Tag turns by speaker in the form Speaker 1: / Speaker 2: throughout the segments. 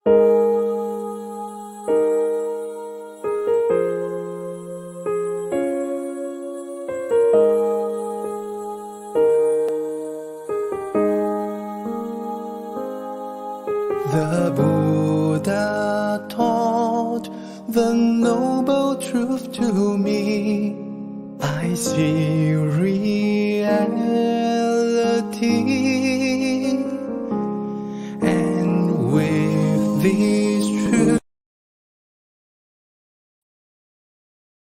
Speaker 1: The Buddha taught the noble truth to me. I see reality, and with these truths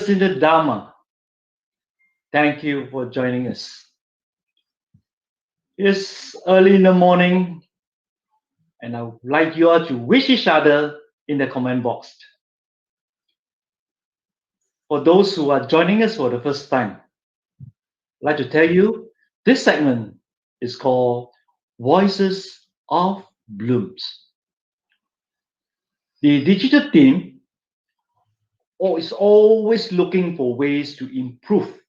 Speaker 2: in the Dhamma. Thank you for joining us. It's early in the morning, and I would like you all to wish each other in the comment box. For those who are joining us for the first time, I'd like to tell you this segment is called Voices of Blooms. The digital team is always looking for ways to improve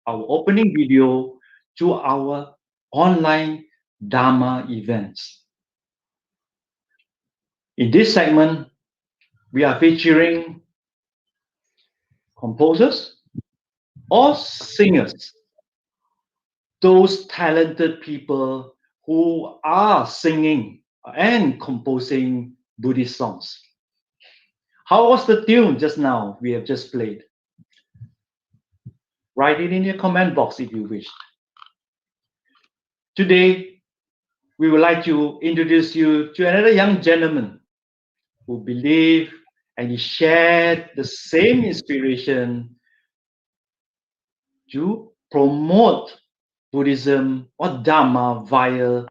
Speaker 2: our opening video to our online Dhamma events. In this segment, we are featuring composers or singers, those talented people who are singing and composing Buddhist songs. How was the tune just now we have just played? Write it in your comment box if you wish. Today, we would like to introduce you to another young gentleman who believed and he shared the same inspiration to promote Buddhism or Dhamma via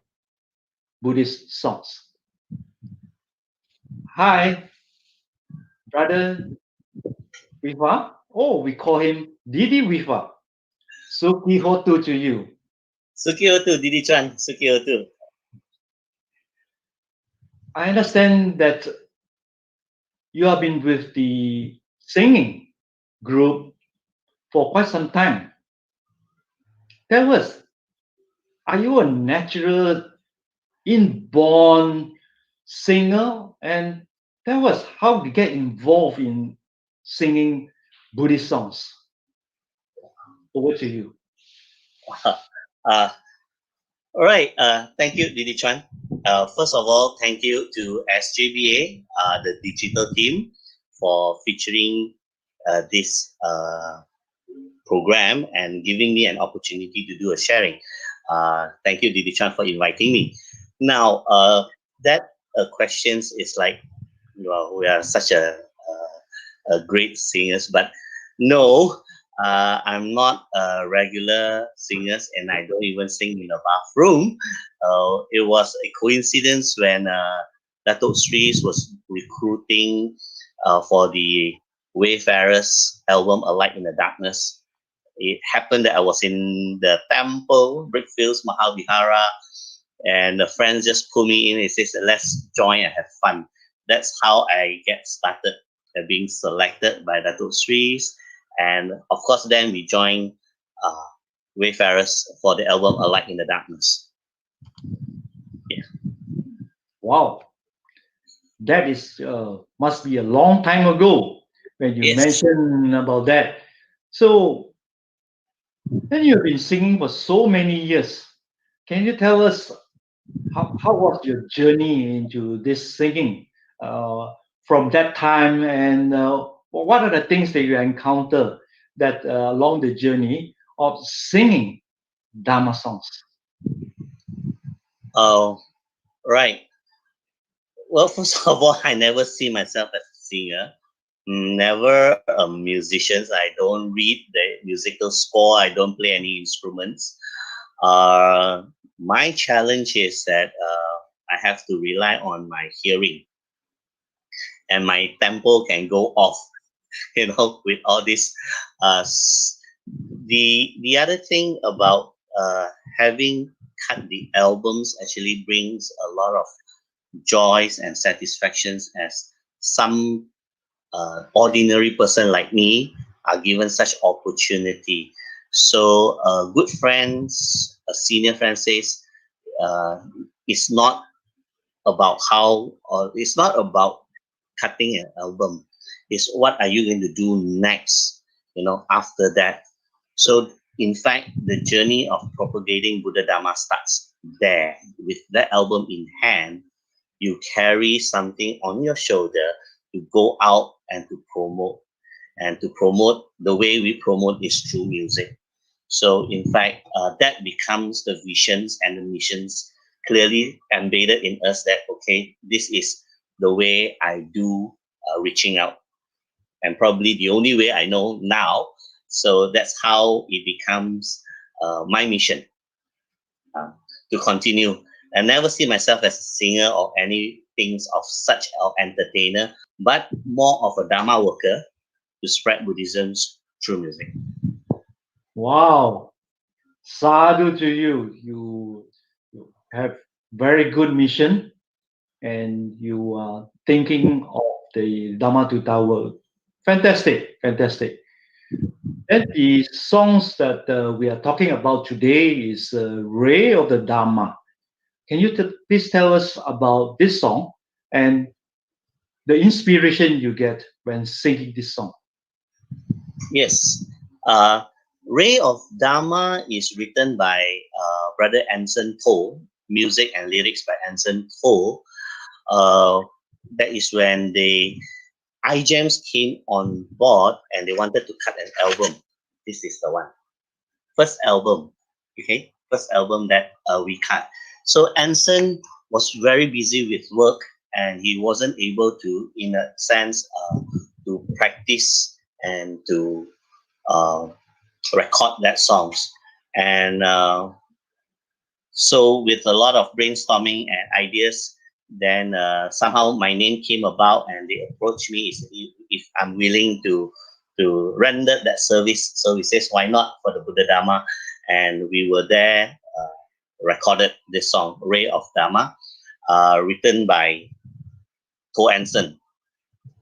Speaker 2: Buddhist songs. Hi, Brother Wifa. Oh, we call him Didi Wifa. Suki Hotu to you.
Speaker 3: Suki Hotu, Didi Chan, Suki Hotu.
Speaker 2: I understand that you have been with the singing group for quite some time. Tell us, are you a natural, inborn singer? And tell us how to get involved in singing Buddhist songs. Over to you.
Speaker 3: All right. Thank you, Didi Chan. First of all, thank you to SJBA, the digital team, for featuring this program and giving me an opportunity to do a sharing. Thank you, Didi Chan, for inviting me. Now, that questions is like, well, we are such a great singers, but no, I'm not a regular singer, and I don't even sing in the bathroom. It was a coincidence when Datuk Sri was recruiting for the Wayfarers album A Light in the Darkness. It happened that I was in the temple, Brickfields, Mahavihara, and the friends just pulled me in and says, let's join and have fun. That's how I get started being selected by Datuk Sri's. And of course, then we joined Wayfarers for the album A Light in the Darkness. Yeah.
Speaker 2: Wow. That is must be a long time ago when you mentioned about that. So, then you've been singing for so many years. Can you tell us how was your journey into this singing from that time, and what are the things that you encounter that along the journey of singing Dhamma songs?
Speaker 3: Oh, right. Well, first of all, I never see myself as a singer. Never a musician. I don't read the musical score. I don't play any instruments. My challenge is that I have to rely on my hearing, and my tempo can go off, with all this. The other thing about having cut the albums actually brings a lot of joys and satisfactions, as some ordinary person like me are given such opportunity. So good friends, a senior friend says, it's not about how, or it's not about cutting an album. It's what are you going to do next, after that. So, in fact, the journey of propagating Buddha Dhamma starts there. With that album in hand, you carry something on your shoulder to go out and to promote. And to promote, the way we promote is through music. So, in fact, that becomes the visions and the missions clearly embedded in us that, okay, this is the way I do reaching out. And probably the only way I know now. So that's how it becomes my mission uh, to continue. I never see myself as a singer or anything of such an entertainer, but more of a Dharma worker to spread Buddhism through music.
Speaker 2: Wow. Sadhu to you. You have very good mission and you are thinking of the Dhamma to Tower. Fantastic, fantastic. And the songs that we are talking about today is Ray of the Dhamma. Can you please tell us about this song and the inspiration you get when singing this song?
Speaker 3: Yes. Ray of Dharma is written by Brother Anson Poe, music and lyrics by Anson Poe. That is when the iGems came on board and they wanted to cut an album. This is the one. First album, okay? First album that we cut. So Anson was very busy with work and he wasn't able to, in a sense, to practice and to record that songs. And so with a lot of brainstorming and ideas, then somehow my name came about and they approached me if I'm willing to render that service. So we says, why not, for the Buddha Dhamma? And we were there, recorded this song, Ray of Dhamma, written by Poe Anson.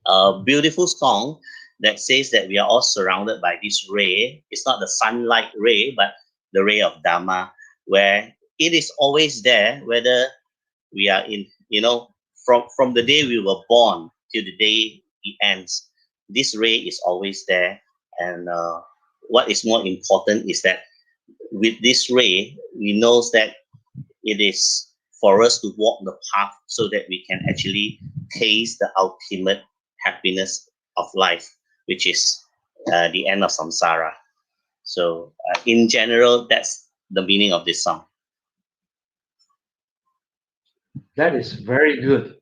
Speaker 3: A beautiful song that says that we are all surrounded by this ray. It's not the sunlight ray, but the ray of Dhamma, where it is always there, whether we are in, from the day we were born till the day it ends. This ray is always there. And what is more important is that with this ray, we know that it is for us to walk the path so that we can actually taste the ultimate happiness of life, which is the end of samsara. So in general, that's the meaning of this song.
Speaker 2: That is very good.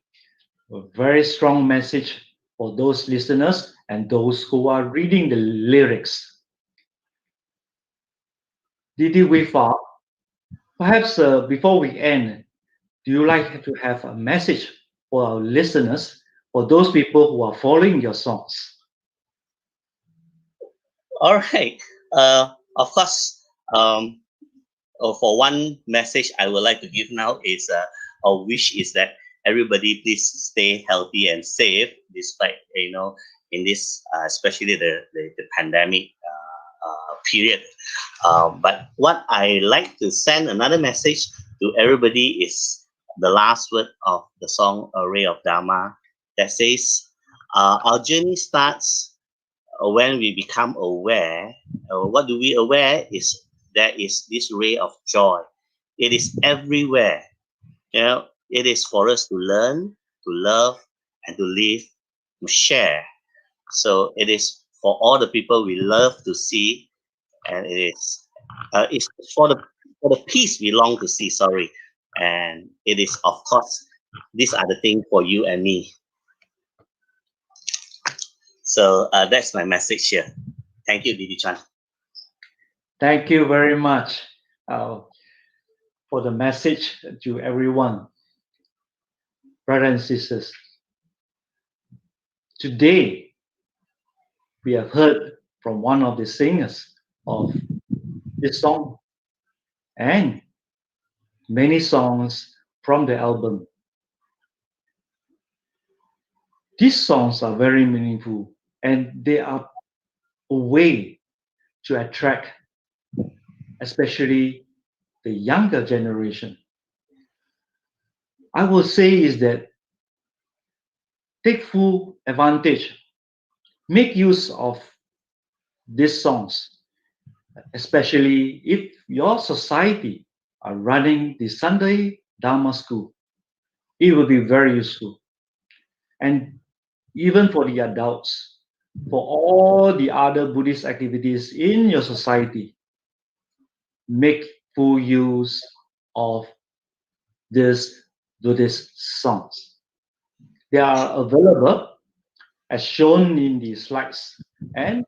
Speaker 2: A very strong message for those listeners and those who are reading the lyrics. Didi Wifa, perhaps before we end, do you like to have a message for our listeners, for those people who are following your songs?
Speaker 3: All right. Of course, for one message I would like to give now is a wish is that everybody please stay healthy and safe despite, in this, especially the pandemic period. But what I like to send another message to everybody is the last word of the song A Ray of Dharma that says, our journey starts when we become aware. What do we aware is there is this ray of joy. It is everywhere. It is for us to learn, to love, and to live, to share. So it is for all the people we love to see, and it's for the peace we long to see. Sorry, and it is, of course, these are the things for you and me. So that's my message here. Thank you, Didi Chan.
Speaker 2: Thank you very much for the message to everyone, brothers and sisters. Today, we have heard from one of the singers of this song and many songs from the album. These songs are very meaningful and they are a way to attract especially the younger generation. I will say is that take full advantage, make use of these songs, especially if your society are running the Sunday Dhamma school. It will be very useful. And even for the adults, for all the other Buddhist activities in your society, make full use of these Buddhist songs. They are available as shown in the slides, and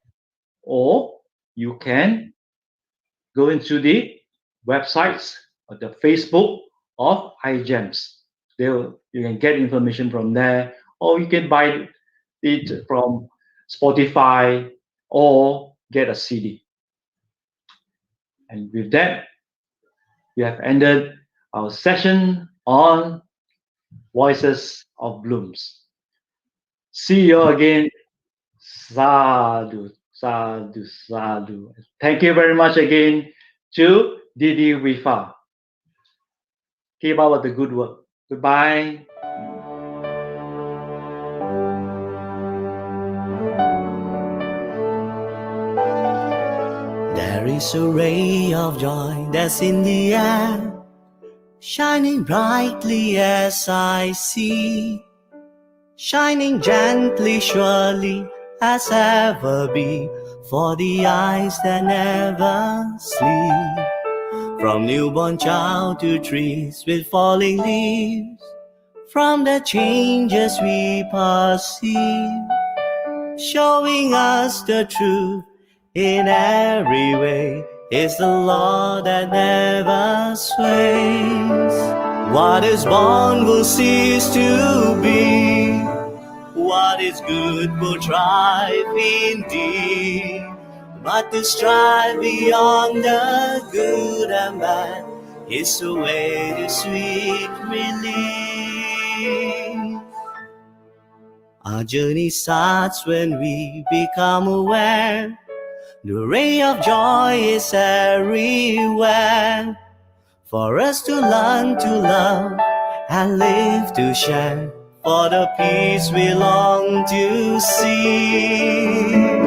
Speaker 2: or you can go into the websites or the Facebook of iGEMS. You can get information from there, or you can buy it from Spotify or get a CD. And with that, we have ended our session on Voices of Blooms. See you again. Sadhu, sadhu, sadhu. Thank you very much again to Didi Wifa. Keep up the good work. Goodbye.
Speaker 4: There is a ray of joy that's in the air, shining brightly as I see, shining gently, surely as ever be, for the eyes that never sleep. From newborn child to trees with falling leaves, from the changes we perceive, showing us the truth in every way, is the law that never sways. What is born will cease to be, what is good will thrive indeed. But to strive beyond the good and bad is the way to sweet relief. Our journey starts when we become aware. The ray of joy is everywhere, for us to learn to love and live to share, for the peace we long to see.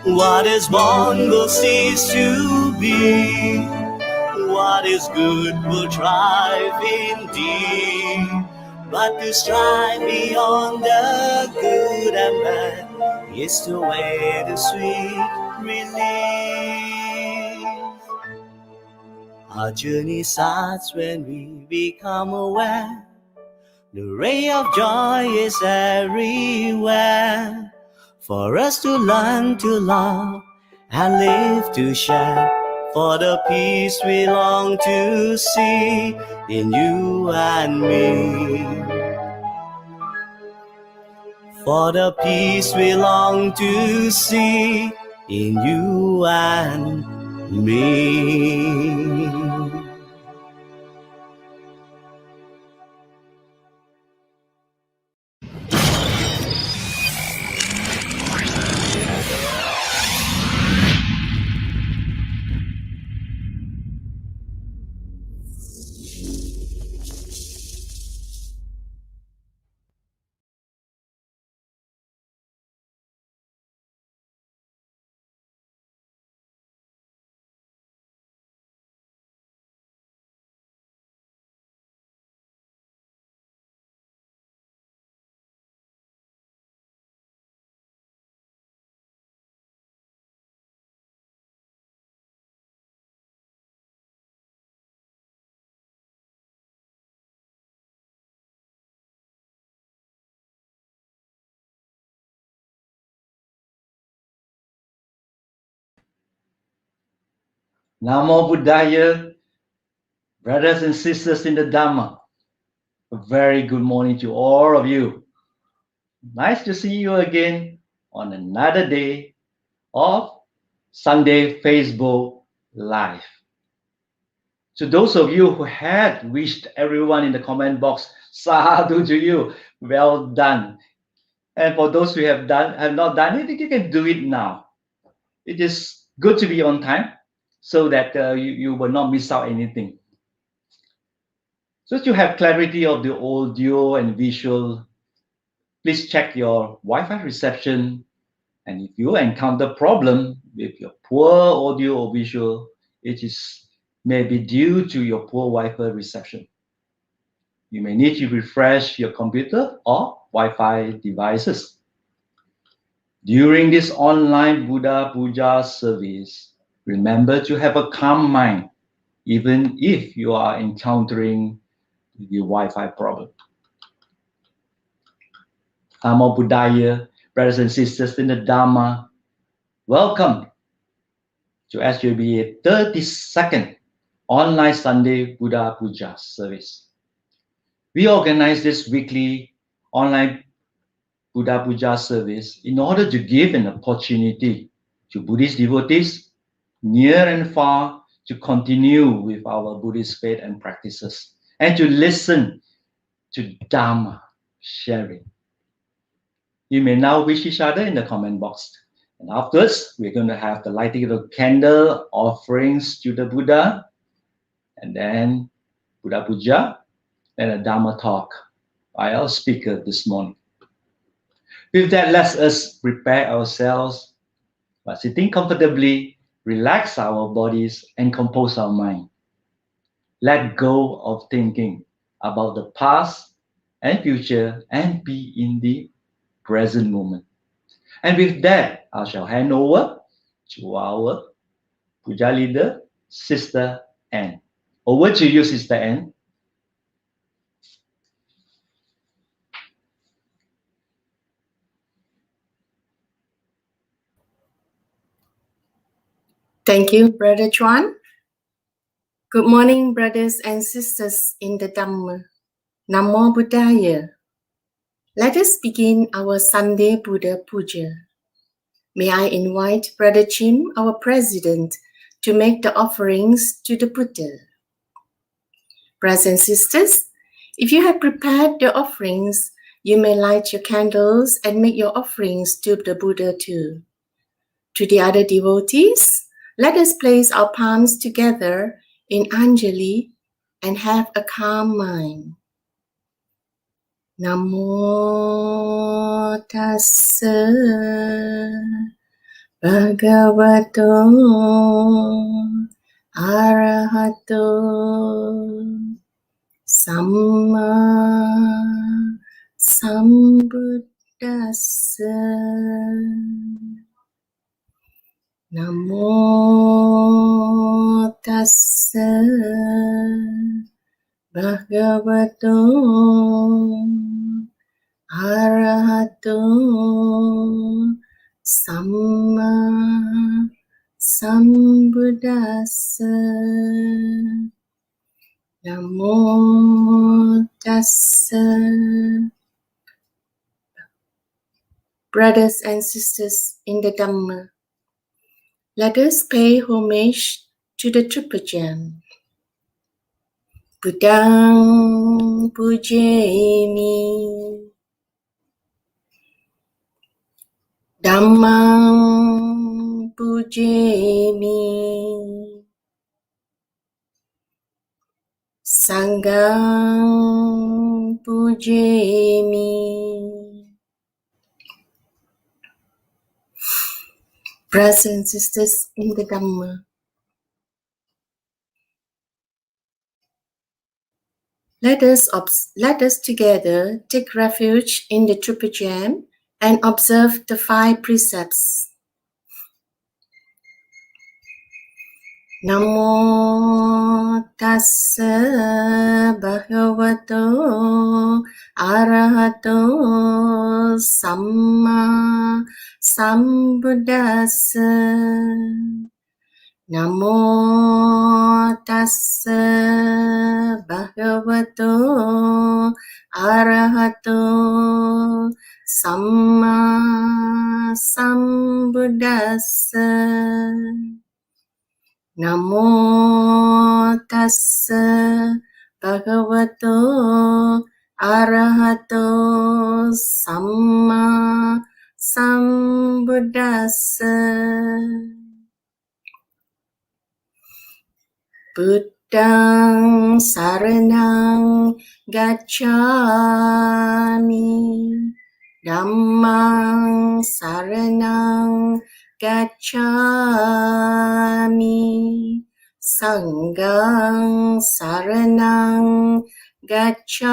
Speaker 4: What is born will cease to be, what is good will thrive indeed. But to strive beyond the good and bad is the way to sweet relief. Our journey starts when we become aware. The ray of joy is everywhere, for us to learn to love and live to share, for the peace we long to see in you and me. For the peace we long to see in you and me.
Speaker 2: Namo Buddhaya, brothers and sisters in the Dhamma. A very good morning to all of you. Nice to see you again on another day of Sunday Facebook Live. So those of you who had wished everyone in the comment box, sadhu to you, well done. And for those who have not done it, you can do it now. It is good to be on time so that you will not miss out anything. So that you have clarity of the audio and visual, please check your Wi-Fi reception. And if you encounter problem with your poor audio or visual, it is maybe due to your poor Wi-Fi reception. You may need to refresh your computer or Wi-Fi devices. During this online Buddha Puja service, remember to have a calm mind, even if you are encountering the Wi-Fi problem. Namo Buddhaya, brothers and sisters in the Dhamma, welcome to SJBA 32nd online Sunday Buddha Puja service. We organize this weekly online Buddha Puja service in order to give an opportunity to Buddhist devotees near and far to continue with our Buddhist faith and practices and to listen to Dhamma sharing. You may now wish each other in the comment box. And afterwards, we're going to have the lighting of the candle offerings to the Buddha, and then Buddha Puja, and a Dhamma talk by our speaker this morning. With that, let us prepare ourselves by sitting comfortably, relax our bodies, and compose our mind. Let go of thinking about the past and future and be in the present moment. And with that, I shall hand over to our Puja leader, Sister Anne. Over to you, Sister Anne.
Speaker 5: Thank you, Brother Chuan. Good morning, brothers and sisters in the Dhamma. Namo Buddhaya. Let us begin our Sunday Buddha Puja. May I invite Brother Chim, our president, to make the offerings to the Buddha. Brothers and sisters, if you have prepared the offerings, you may light your candles and make your offerings to the Buddha too. To the other devotees, let us place our palms together in Anjali and have a calm mind. Namo tassa bhagavato arahato samma sambuddhassa. Namo tassa bhagavato arahato samma sambuddhassa. Namo tassa. Brothers and sisters in the Dhamma, let us pay homage to the Triple Gem. Buddhang pujemi, Dhammang pujemi, Sanghang pujemi. Brothers and sisters in the Dhamma, let us together take refuge in the Triple Gem and observe the 5 precepts. Namo tassa bhagavato arahato samma sambuddhassa. Namo tassa bhagavato arahato samma sambuddhassa. Namo tassa bhagavato arahato samma sambuddhassa. Buddhang saranang gacchami. Dhammang saranang gacchami. Sanghang saranang gacchami.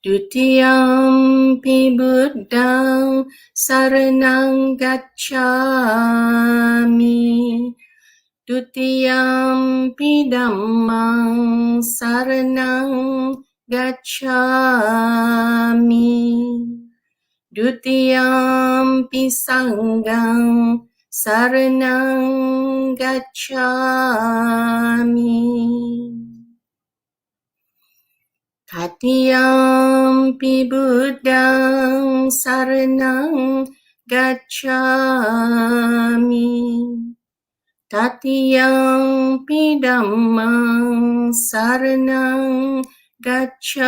Speaker 5: Dutiyampi buddhang saranang gacchami. Dutiyampi dhammang saranang gacchami. Dutiyampi sanghang saranang gacchami. Tatiyampi buddhang saranang gacchami. Tatiyampi dhammang saranang gacchami.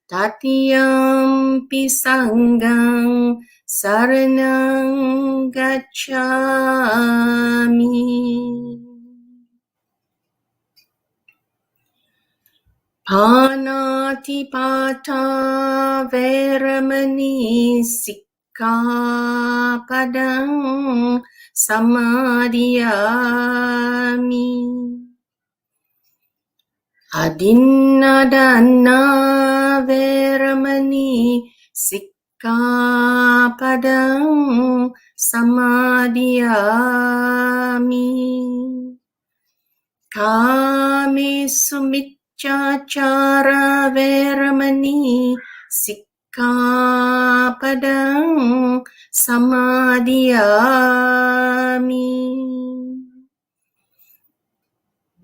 Speaker 5: Tatiyampi sanghang saranang gacchami. Panatipata veramani sikkhapadang samadhiyami. Adinnadana veramani sikkhapadang samadhiyami. Kamesu miccācara veramani sikkhapadang samadhiyami.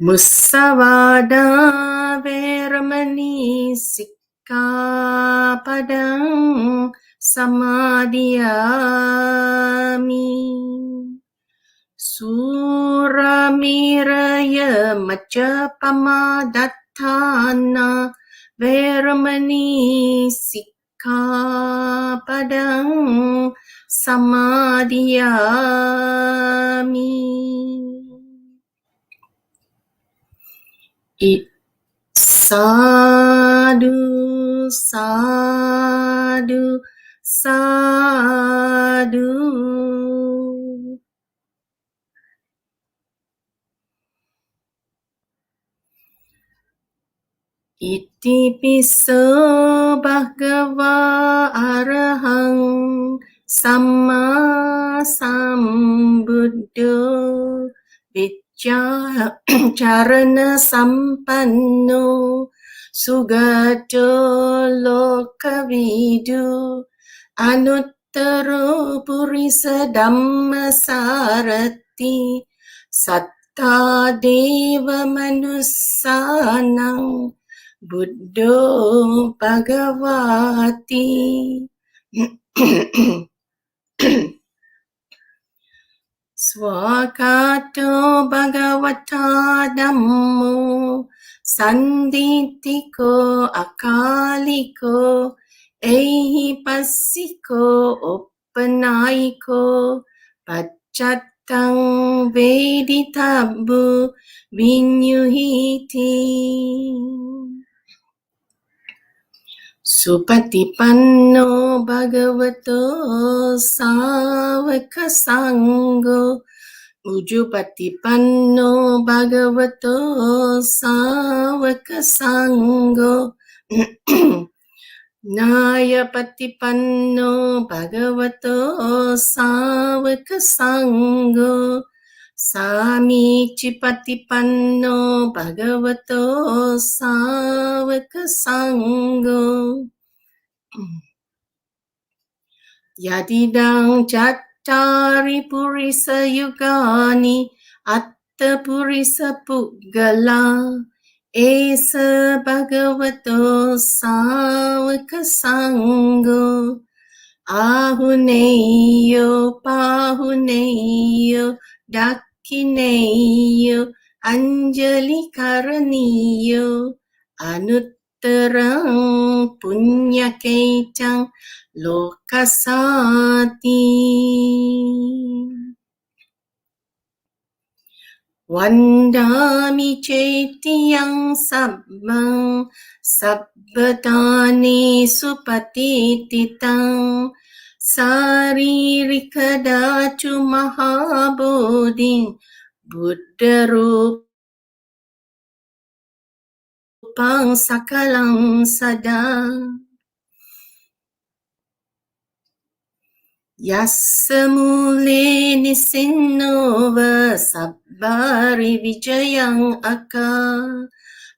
Speaker 5: Musavada veramani sikkhapadang samadhiyami. Suramiraya majapamadattana veramani sikkhapadang samadhiyami. Sadhu, sadhu, sadhu. Iti piso bhagava arahang samma sambuddho vicharana sampanno sugato lokavidu anuttaro purisa dhamma sarati satta deva manussanang Buddho Bhagavati. Swakato Bhagavata Dhammo Sanditiko Akaliko Ehi Passiko Oppanayiko Pacchatang Veditabbu Vinyuhiti. Supatipanno bhagavato savaka sangho. Ujupatipanno bhagavato savaka sangho. Nayapatipanno bhagavato savaka sangho. Samicipatipanno bhagavato savaka sangho. Yadidang chattari purisa yugani atta purisa puggala esa bhagavato savaka sangho. Ahuneyo, Pahuneyo, Dakineyo, Anjali Karaniyo, Anuttarang Punyaketang Lokasati. Vandami Chaitiyang Sabbang Sabbatani Supatititang Saririkadatu Mahabodhin Buddha Rupang Sakalang Sada Yasamule Nisinova Sabbari Vijayang Aka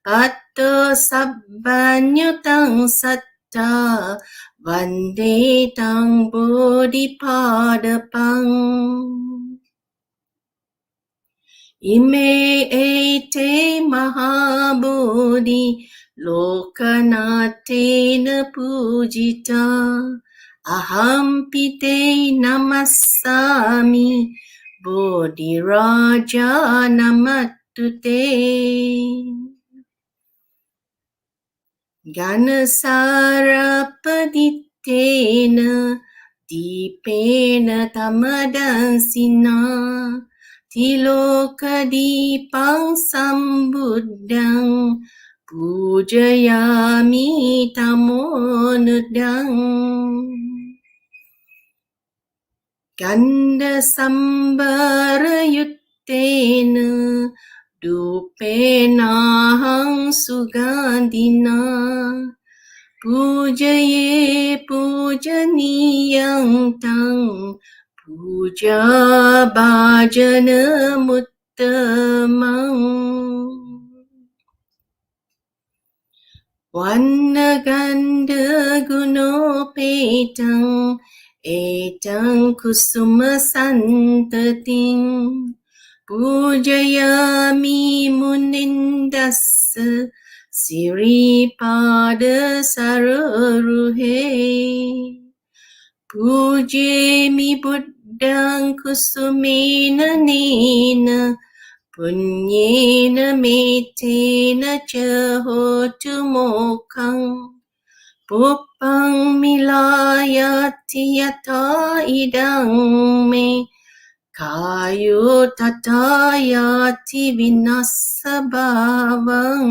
Speaker 5: Pato Sabbanyutang Satta Vande Tang Bodhipadapang Ime ete Mahabodhi Lokanatena Pujita Ahampite Namassami Bodhi Raja Namatute Ganasara Paditena Dipena Tamadansina Tilokadipang Sambuddhang Pujayami Tamonudang Ganda Sambara Yuttena Dupenahang Sugandina Pujaye Pujaniyang Tang Puja Bhajana Muttamang Vannaganda Gunopetang Etang Kusuma Santating Pujayami Munindassa Siripada Sararuhe Pujemi Buddhang Kusumena Nena Punyena Metena Chahotu Mokkang Pupang Milayati Yata Idang Me Kayu Tatayati Vinasabhavang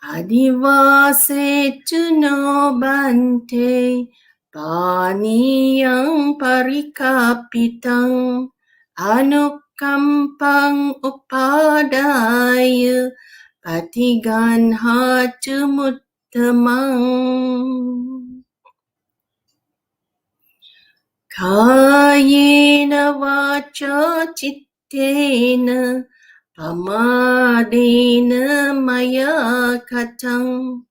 Speaker 5: Adivasetu no bante Paniyang parikapitang Anukampang upadaya Patiganhatu muttamang Kayena vacha cittena Pamadena maya katang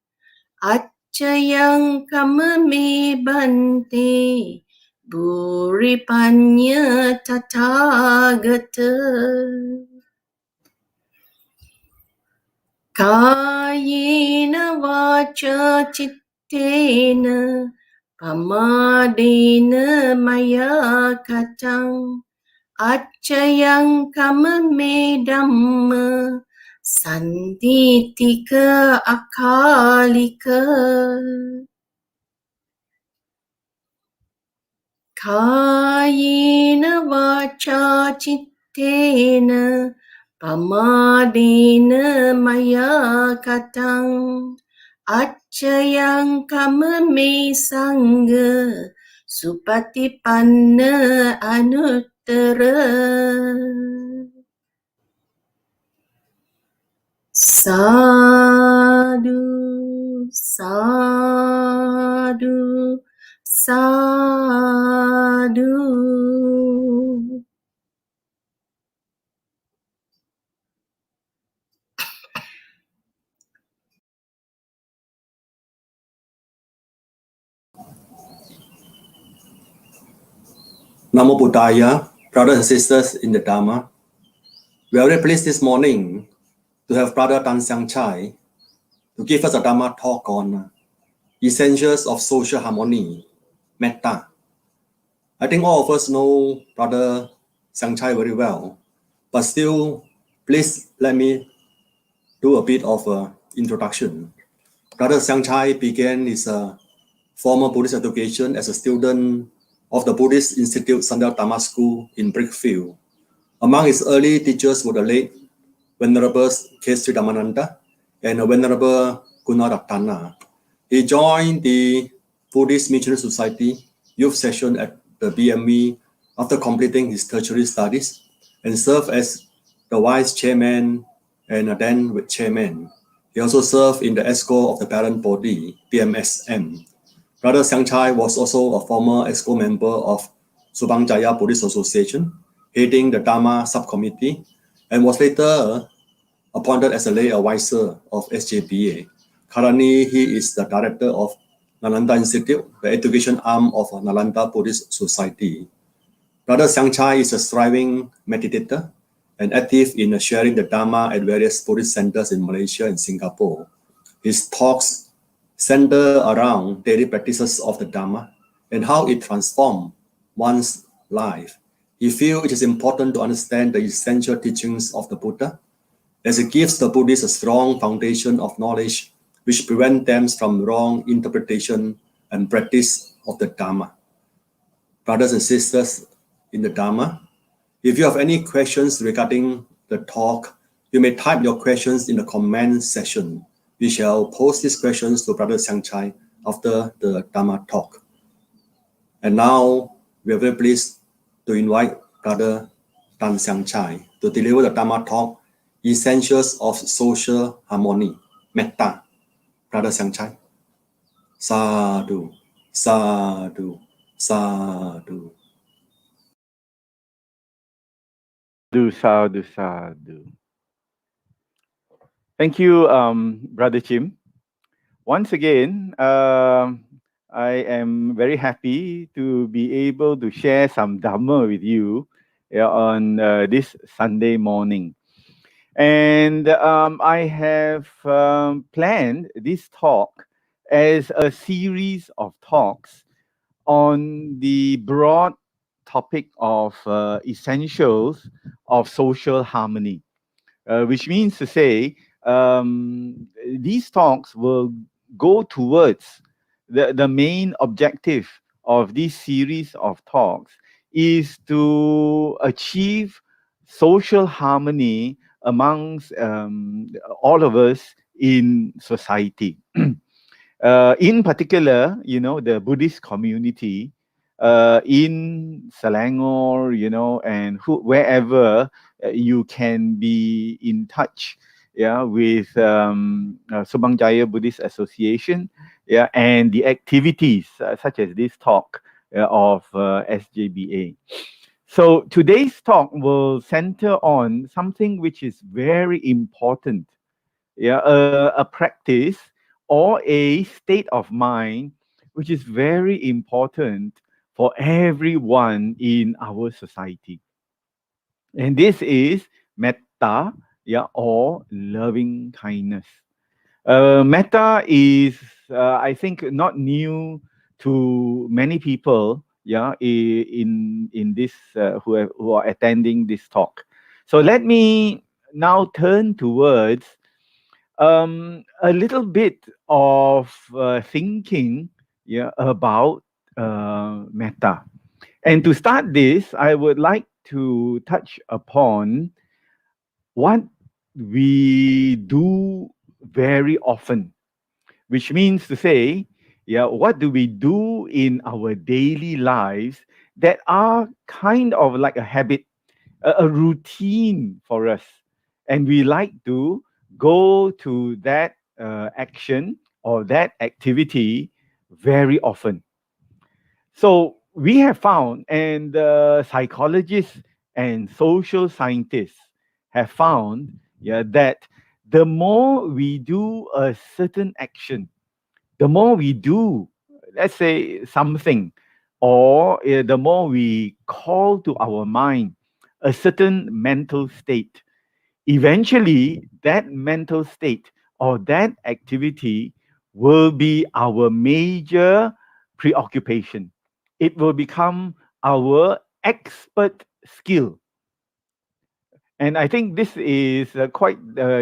Speaker 5: Acayang kamame bante Buripanya tathagata Kayena vacha cittena Pamadena maya katang Acayang kamame dhamma Sanditika akalika Kayena vacha cittena Pamadena maya katang Acayang kamame sangha Supatipanna anuttara Sadhu, sadhu, sadhu.
Speaker 6: Namo Buddhaya, brothers and sisters in the Dhamma. We are very pleased this morning to have Brother Siang Chye to give us a Dhamma talk on essentials of social harmony, Metta. I think all of us know Brother Siang very well, but still, please let me do a bit of an introduction. Brother Siang began his former Buddhist education as a student of the Buddhist Institute Sandal Dhamma School in Brickfield. Among his early teachers were the late Venerable K. Dhammananda and Venerable Gunaratana. He joined the Buddhist Missionary Society youth session at the BME after completing his tertiary studies and served as the vice chairman and then with chairman. He also served in the ESCO of the parent body, BMSM. Brother Siang was also a former ESCO member of Subang Jaya Buddhist Association, heading the Dhamma subcommittee, and was later appointed as a lay advisor of SJBA. Currently, he is the director of Nalanda Institute, the education arm of Nalanda Buddhist Society. Brother Siang is a striving meditator and active in sharing the Dhamma at various Buddhist centers in Malaysia and Singapore. His talks center around daily practices of the Dhamma and how it transforms one's life. He feels it is important to understand the essential teachings of the Buddha, as it gives the Buddhists a strong foundation of knowledge which prevent them from wrong interpretation and practice of the Dhamma. Brothers and sisters in the Dhamma, if you have any questions regarding the talk, you may type your questions in the comment section. We shall post these questions to Brother Siang after the Dhamma talk. And now we are very pleased to invite Brother Tan Siang to deliver the Dhamma talk, Essentials of Social Harmony, Metta. Brother Siang. Sadhu, sadhu, sadhu.
Speaker 7: Sadhu, sadhu. Thank you, Brother Chim. Once again, I am very happy to be able to share some Dhamma with you on this Sunday morning. And I have planned this talk as a series of talks on the broad topic of essentials of social harmony, which means to say these talks will go towards the main objective of this series of talks is to achieve social harmony amongst all of us in society. In particular, the Buddhist community in Selangor, and wherever you can be in touch, with Subang Jaya Buddhist Association, and the activities such as this talk of SJBA. So today's talk will center on something which is very important, a practice or a state of mind which is very important for everyone in our society. And this is metta, or loving kindness. Metta is, I think, not new to many people, in this who are attending this talk. So let me now turn towards a little bit of thinking, about metta. And to start this, I would like to touch upon what we do very often, which means to say, what do we do in our daily lives that are kind of like a habit, a routine for us, and we like to go to that action or that activity very often. So we have found, and psychologists and social scientists have found, that the more we do a certain action, the more we do, let's say, something, or the more we call to our mind a certain mental state, eventually that mental state or that activity will be our major preoccupation. It will become our expert skill. And I think this is quite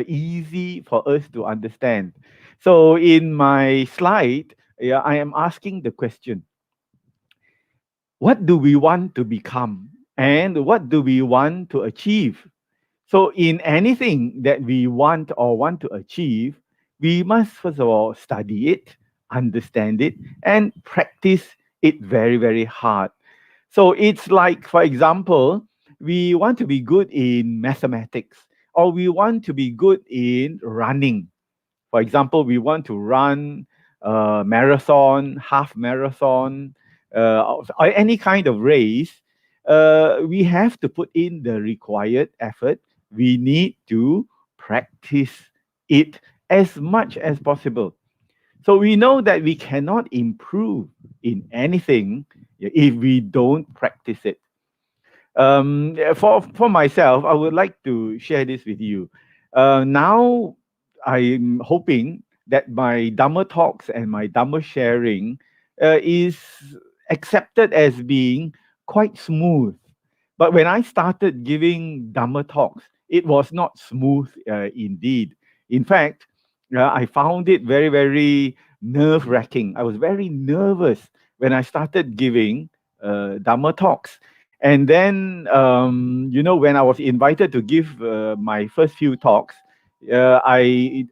Speaker 7: easy for us to understand. So in my slide, yeah, I am asking the question, what do we want to become? And what do we want to achieve? So in anything that we want or want to achieve, we must first of all study it, understand it, and practice it very, very hard. So it's like, for example, we want to be good in mathematics, or we want to be good in running. For example, we want to run a marathon, half marathon, or any kind of race. We have to put in the required effort. We need to practice it as much as possible. So we know that we cannot improve in anything if we don't practice it. For myself, I would like to share this with you. Now, I'm hoping that my Dhamma talks and my Dhamma sharing is accepted as being quite smooth. But when I started giving Dhamma talks, it was not smooth indeed. In fact, I found it very, very nerve wracking. I was very nervous when I started giving Dhamma talks. And then, when I was invited to give my first few talks, I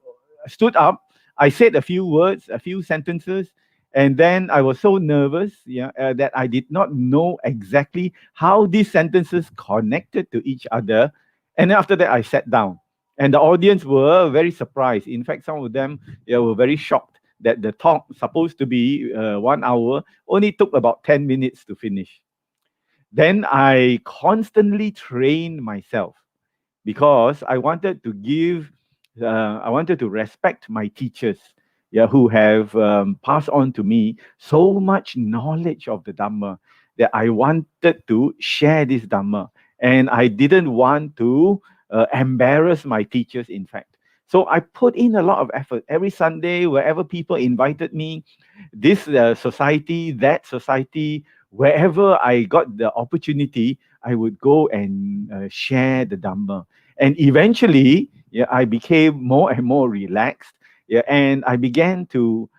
Speaker 7: stood up, I said a few words, a few sentences, and then I was so nervous, that I did not know exactly how these sentences connected to each other. And then after that, I sat down, and the audience were very surprised. In fact, some of them were very shocked that the talk supposed to be 1 hour only took about 10 minutes to finish. Then I constantly trained myself because I wanted to respect my teachers, who have passed on to me so much knowledge of the Dhamma that I wanted to share this Dhamma. And I didn't want to embarrass my teachers, in fact. So I put in a lot of effort every Sunday, wherever people invited me, this society, that society, wherever I got the opportunity, I would go and share the Dhamma. And eventually, I became more and more relaxed, and I began to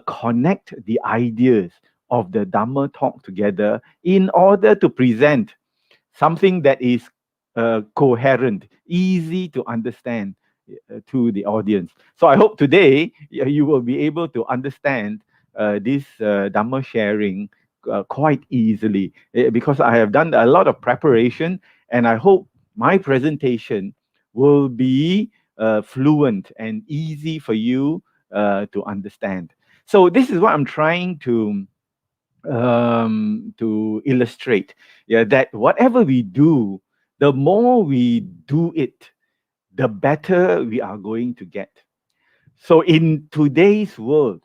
Speaker 7: connect the ideas of the Dhamma talk together in order to present something that is coherent, easy to understand to the audience. So I hope today you will be able to understand this Dhamma sharing quite easily, because I have done a lot of preparation, and I hope my presentation will be fluent and easy for you to understand. So this is what I'm trying to illustrate, that whatever we do, the more we do it, the better we are going to get. So in today's world,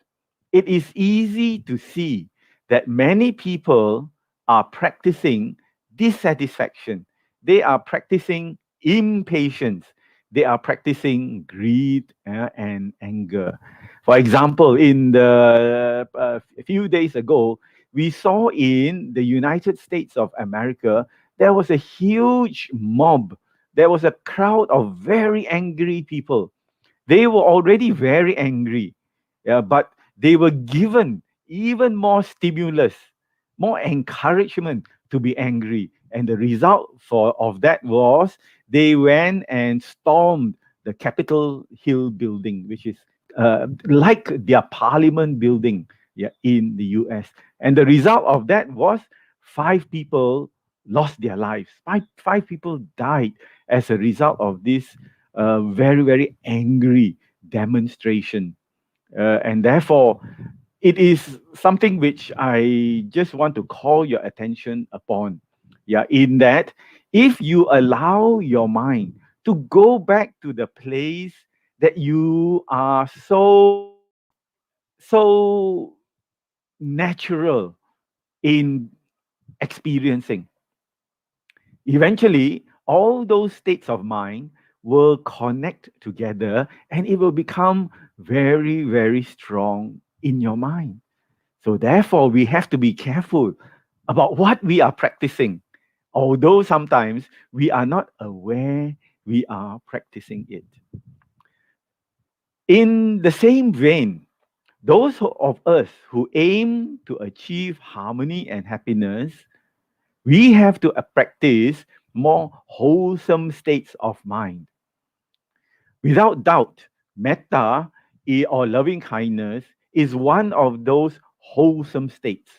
Speaker 7: it is easy to see that many people are practicing dissatisfaction. They are practicing impatience. They are practicing greed and anger. For example, in the a few days ago, we saw in the United States of America, there was a huge mob. There was a crowd of very angry people. They were already very angry, but they were given even more stimulus, more encouragement to be angry. And the result of that was they went and stormed the Capitol Hill building, which is like their parliament building, in the US. And the result of that was 5 people lost their lives. Five people died as a result of this very, very angry demonstration. And therefore, it is something which I just want to call your attention upon. In that, if you allow your mind to go back to the place that you are so natural in experiencing, eventually all those states of mind will connect together and it will become very, very strong in your mind. So, therefore, we have to be careful about what we are practicing, although sometimes we are not aware we are practicing it. In the same vein, those of us who aim to achieve harmony and happiness, we have to practice more wholesome states of mind. Without doubt, metta or loving kindness is one of those wholesome states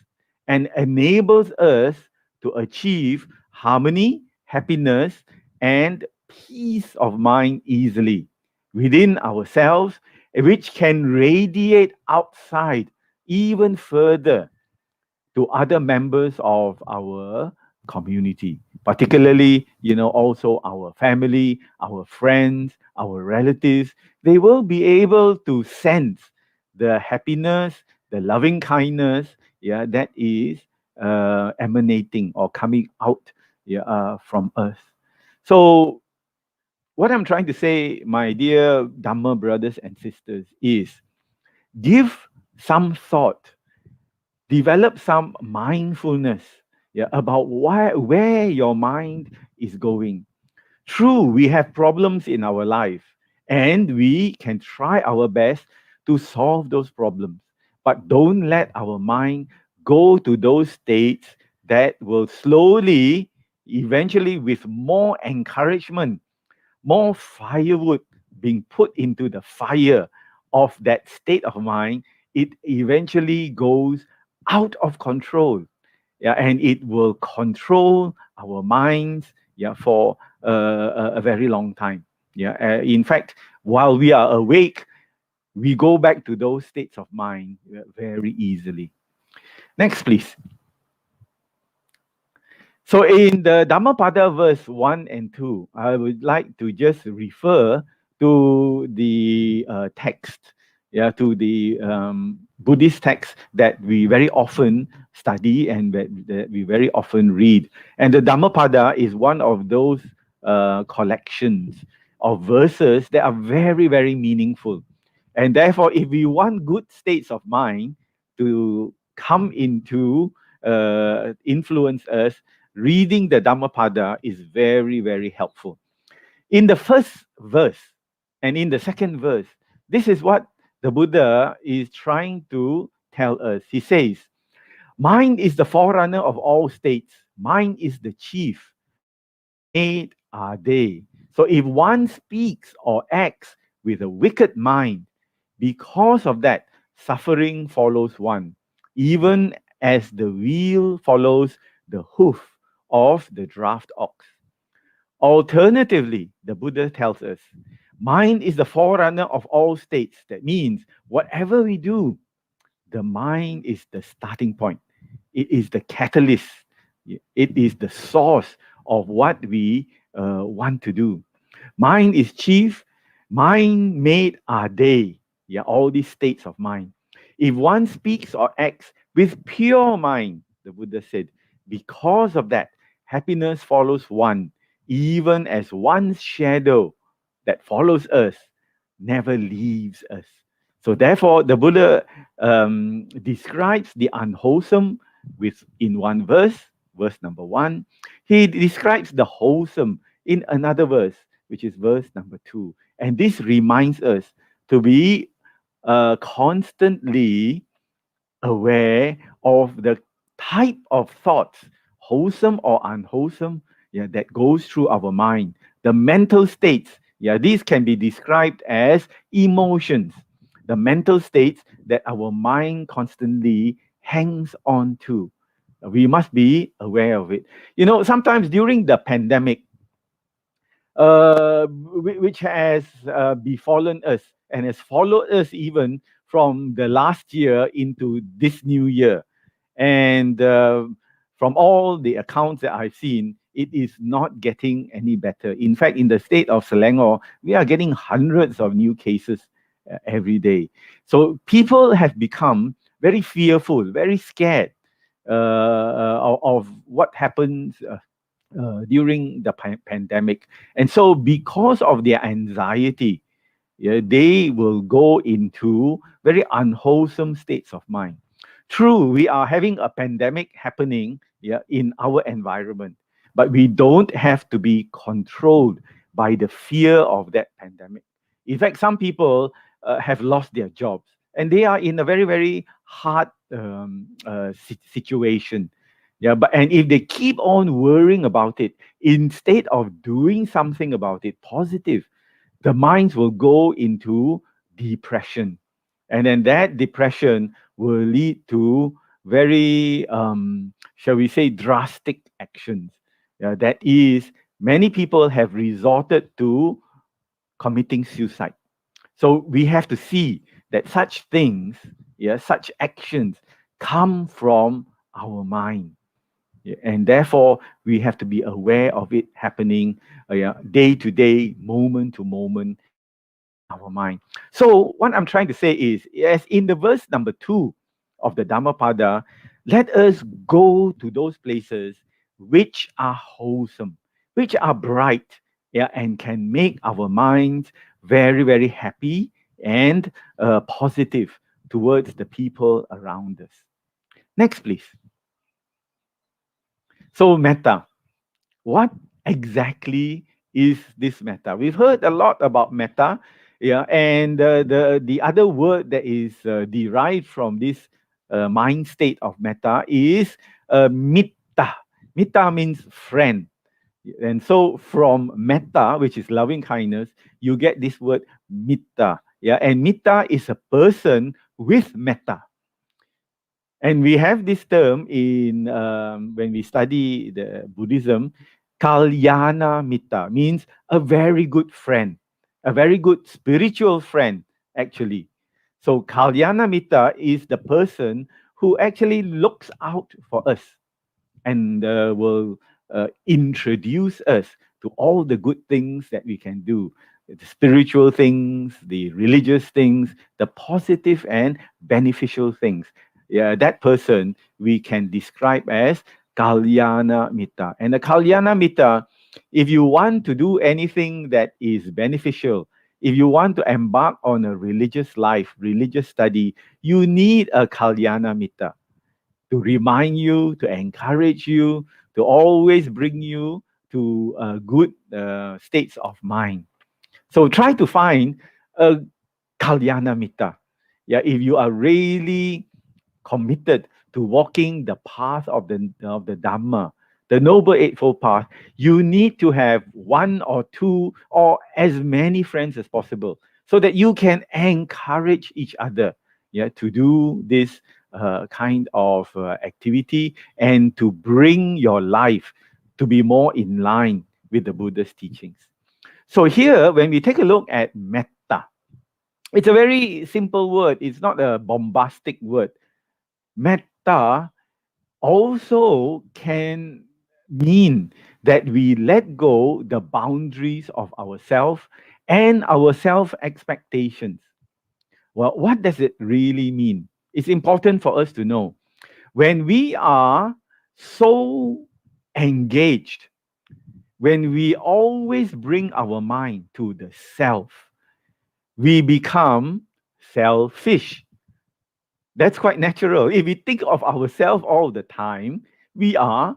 Speaker 7: and enables us to achieve harmony, happiness, and peace of mind easily within ourselves, which can radiate outside even further to other members of our community, particularly, also our family, our friends, our relatives. They will be able to sense the happiness, the loving kindness, yeah, that is emanating or coming out, yeah, from us. So what I'm trying to say, my dear Dhamma brothers and sisters, is give some thought, develop some mindfulness, yeah, about where your mind is going. True, we have problems in our life and we can try our best to solve those problems, but don't let our mind go to those states that will slowly, eventually, with more encouragement, more firewood being put into the fire of that state of mind, it eventually goes out of control. Yeah, and it will control our minds, yeah, for a very long time. Yeah, in fact, while we are awake, we go back to those states of mind very easily. Next, please. So in the Dhammapada verse 1 and 2, I would like to just refer to the text, yeah, to the Buddhist text that we very often study and that we very often read. And the Dhammapada is one of those collections of verses that are very, very meaningful. And therefore, if we want good states of mind to come into influence us, reading the Dhammapada is very, very helpful. In the first verse and in the second verse, this is what the Buddha is trying to tell us. He says, mind is the forerunner of all states. Mind is the chief. Mind made are they. So if one speaks or acts with a wicked mind, because of that, suffering follows one, even as the wheel follows the hoof of the draft ox. Alternatively, the Buddha tells us, mind is the forerunner of all states. That means whatever we do, the mind is the starting point. It is the catalyst. It is the source of what we want to do. Mind is chief. Mind made are they. Yeah, all these states of mind. If one speaks or acts with pure mind, the Buddha said, because of that, happiness follows one, even as one's shadow that follows us never leaves us. So therefore, the Buddha describes the unwholesome in one verse, verse number 1. He describes the wholesome in another verse, which is verse number 2. And this reminds us to be constantly aware of the type of thoughts, wholesome or unwholesome, yeah, that goes through our mind. The mental states, yeah, these can be described as emotions. The mental states that our mind constantly hangs on to. We must be aware of it. Sometimes during the pandemic, which has befallen us and has followed us even from the last year into this new year. And from all the accounts that I've seen, it is not getting any better. In fact, in the state of Selangor, we are getting hundreds of new cases every day. So people have become very fearful, very scared of what happens during the pandemic. And so, because of their anxiety, yeah, they will go into very unwholesome states of mind. True, we are having a pandemic happening, yeah, in our environment, but we don't have to be controlled by the fear of that pandemic. In fact, some people have lost their jobs and they are in a very, very hard situation. Yeah, but and if they keep on worrying about it instead of doing something about it positive, the minds will go into depression. And then that depression will lead to very, shall we say, drastic actions. That is, many people have resorted to committing suicide. So we have to see that such things, yeah, such actions come from our mind. Yeah, and therefore, we have to be aware of it happening yeah, day to day, moment to moment in our mind. So, what I'm trying to say is, as in the verse number 2 of the Dhammapada, let us go to those places which are wholesome, which are bright, yeah, and can make our minds very, very happy and positive towards the people around us. Next, please. So, metta. What exactly is this metta? We've heard a lot about metta, yeah, and the other word that is derived from this mind state of metta is mitta. Mitta means friend, and so from metta, which is loving kindness, you get this word mitta. Yeah, and mitta is a person with metta. And we have this term in when we study the Buddhism, kalyana mitta means a very good friend, a very good spiritual friend, actually. So kalyana mitta is the person who actually looks out for us and will introduce us to all the good things that we can do, the spiritual things, the religious things, the positive and beneficial things. Yeah, that person we can describe as Kalyana Mitta. And the Kalyana Mitta, if you want to do anything that is beneficial, if you want to embark on a religious life, religious study, you need a Kalyana Mitta to remind you, to encourage you, to always bring you to good states of mind. So try to find a Kalyana Mitta. Yeah, if you are really committed to walking the path of the Dhamma, the Noble Eightfold Path, you need to have one or two or as many friends as possible so that you can encourage each other, yeah, to do this kind of activity and to bring your life to be more in line with the Buddha's teachings. So here, when we take a look at metta, it's a very simple word. It's not a bombastic word. Metta also can mean that we let go the boundaries of ourselves and our self expectations. Well, what does it really mean? It's important for us to know. When we are so engaged, when we always bring our mind to the self, we become selfish. That's quite natural. If we think of ourselves all the time, we are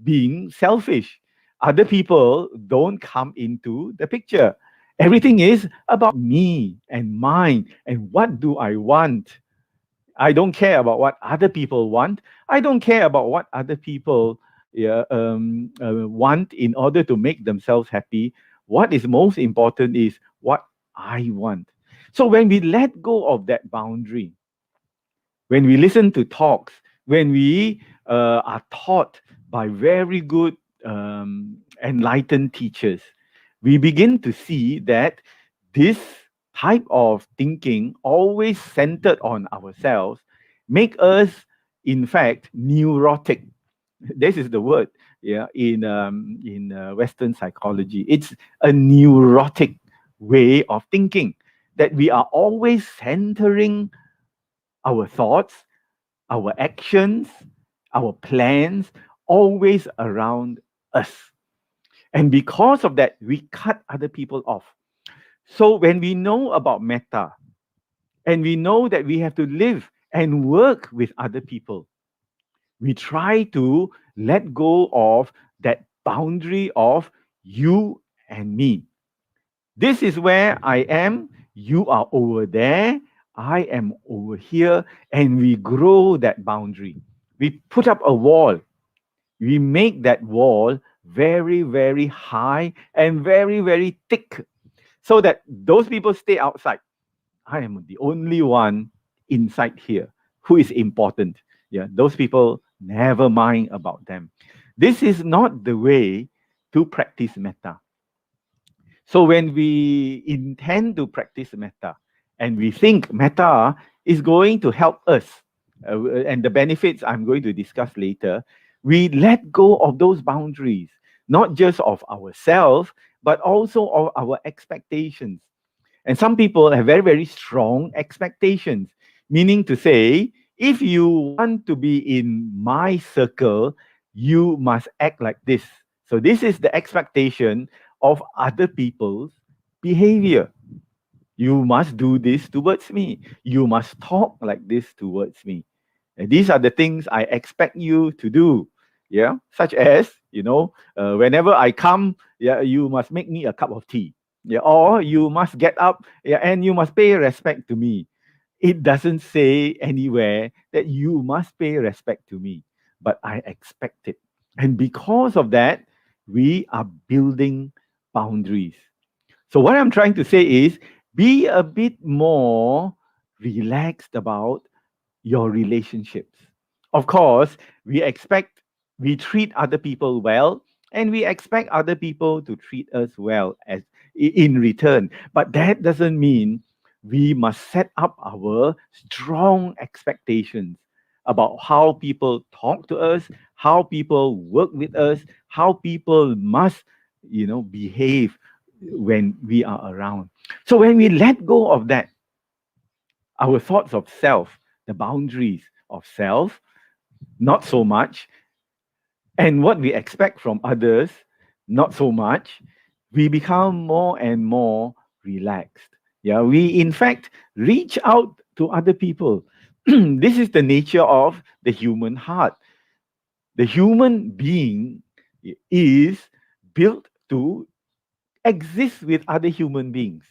Speaker 7: being selfish. Other people don't come into the picture. Everything is about me and mine and what do I want. I don't care about what other people want. I don't care about what other people yeah, want in order to make themselves happy. What is most important is what I want. So when we let go of that boundary, when we listen to talks, when we are taught by very good enlightened teachers, we begin to see that this type of thinking, always centered on ourselves, make us, in fact, neurotic. This is the word, yeah, in Western psychology. It's a neurotic way of thinking that we are always centering our thoughts, our actions, our plans, always around us. And because of that, we cut other people off. So when we know about metta, and we know that we have to live and work with other people, we try to let go of that boundary of you and me. This is where I am, you are over there, I am over here, and we grow that boundary. We put up a wall. We make that wall very, very high and very, very thick so that those people stay outside. I am the only one inside here who is important. Yeah, those people, never mind about them. This is not the way to practice metta. So when we intend to practice metta and we think metta is going to help us, and the benefits I'm going to discuss later, we let go of those boundaries, not just of ourselves, but also of our expectations. And some people have very, very strong expectations, meaning to say, if you want to be in my circle, you must act like this. So, this is the expectation of other people's behavior. You must do this towards me. You must talk like this towards me. And these are the things I expect you to do. Yeah, such as, whenever I come, yeah, you must make me a cup of tea. Yeah, or you must get up, yeah, and you must pay respect to me. It doesn't say anywhere that you must pay respect to me, but I expect it. And because of that, we are building boundaries. So, what I'm trying to say is be a bit more relaxed about your relationships. Of course, we treat other people well, and we expect other people to treat us well in return. But that doesn't mean we must set up our strong expectations about how people talk to us, how people work with us, how people must, behave when we are around. So when we let go of that, our thoughts of self, the boundaries of self, not so much, and what we expect from others, not so much, we become more and more relaxed. Yeah, we in fact reach out to other people. This is the nature of the human heart. The human being is built to exist with other human beings.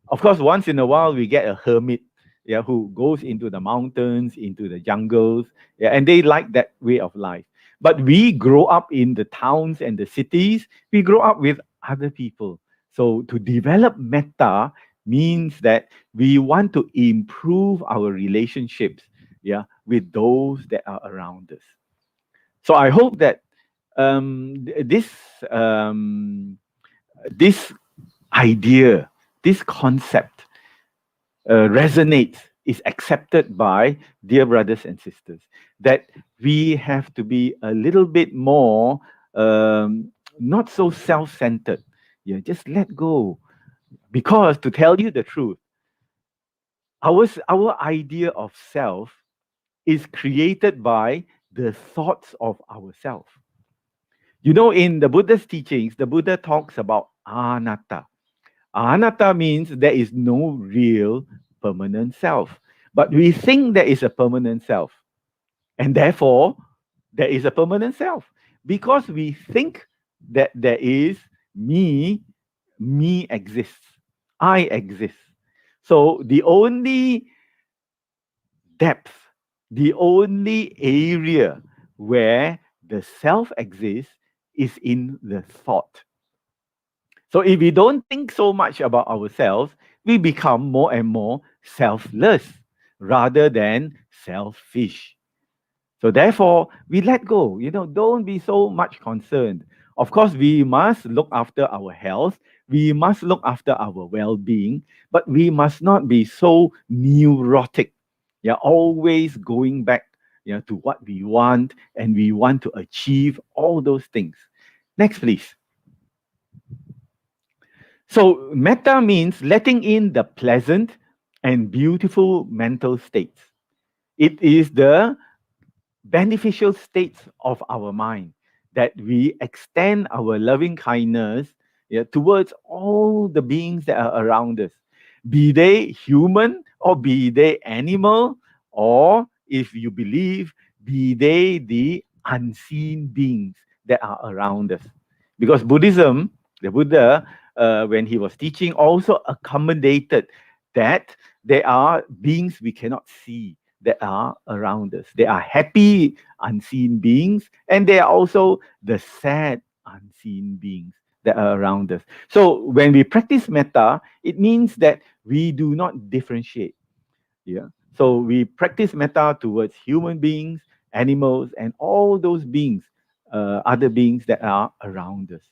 Speaker 7: Of course, once in a while we get a hermit, yeah, who goes into the mountains, into the jungles, yeah, and they like that way of life. But we grow up in the towns and the cities. We grow up with other people. So to develop metta means that we want to improve our relationships, yeah, with those that are around us. So I hope that this idea, this concept resonates, is accepted by dear brothers and sisters, that we have to be a little bit more not so self-centered. Yeah, just let go. Because to tell you the truth, our idea of self is created by the thoughts of ourself. In the Buddha's teachings, the Buddha talks about anatta. Anatta means there is no real permanent self. But we think there is a permanent self. And therefore, there is a permanent self. Because we think that there is me exists. I exist. So the only depth, the only area where the self exists is in the thought. So if we don't think so much about ourselves, we become more and more selfless rather than selfish. So therefore, we let go. Don't be so much concerned. Of course, we must look after our health. We must look after our well-being, but we must not be so neurotic. Yeah, always going back, to what we want, and we want to achieve all those things. Next, please. So, metta means letting in the pleasant and beautiful mental states. It is the beneficial states of our mind. that we extend our loving kindness, yeah, towards all the beings that are around us, be they human or be they animal, or if you believe, be they the unseen beings that are around us. Because Buddhism, the Buddha, when he was teaching, also accommodated that there are beings we cannot see that are around us. They are happy unseen beings, and they are also the sad unseen beings that are around us. So when we practice metta, it means that we do not differentiate. Yeah. So we practice metta towards human beings, animals, and all those beings, other beings that are around us.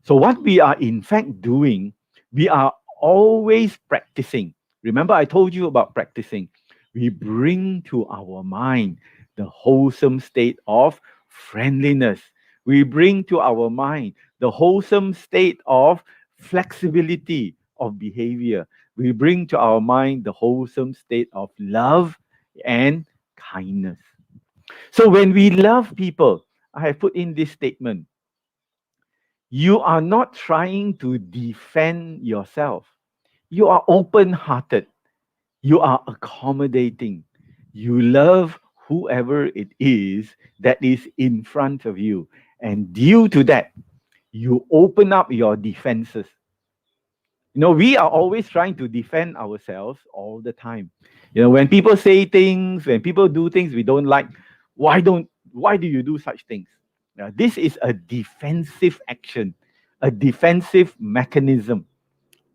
Speaker 7: So, what we are in fact doing, we are always practicing. Remember, I told you about practicing. We bring to our mind the wholesome state of friendliness. We bring to our mind the wholesome state of flexibility of behavior. We bring to our mind the wholesome state of love and kindness. So, when we love people, I have put in this statement: you are not trying to defend yourself. You are open hearted. You are accommodating. You love whoever it is that is in front of you. And due to that, you open up your defenses. You know, we are always trying to defend ourselves all the time. You know, when people say things, when people do things we don't like, why do you do such things? Now, this is a defensive action, a defensive mechanism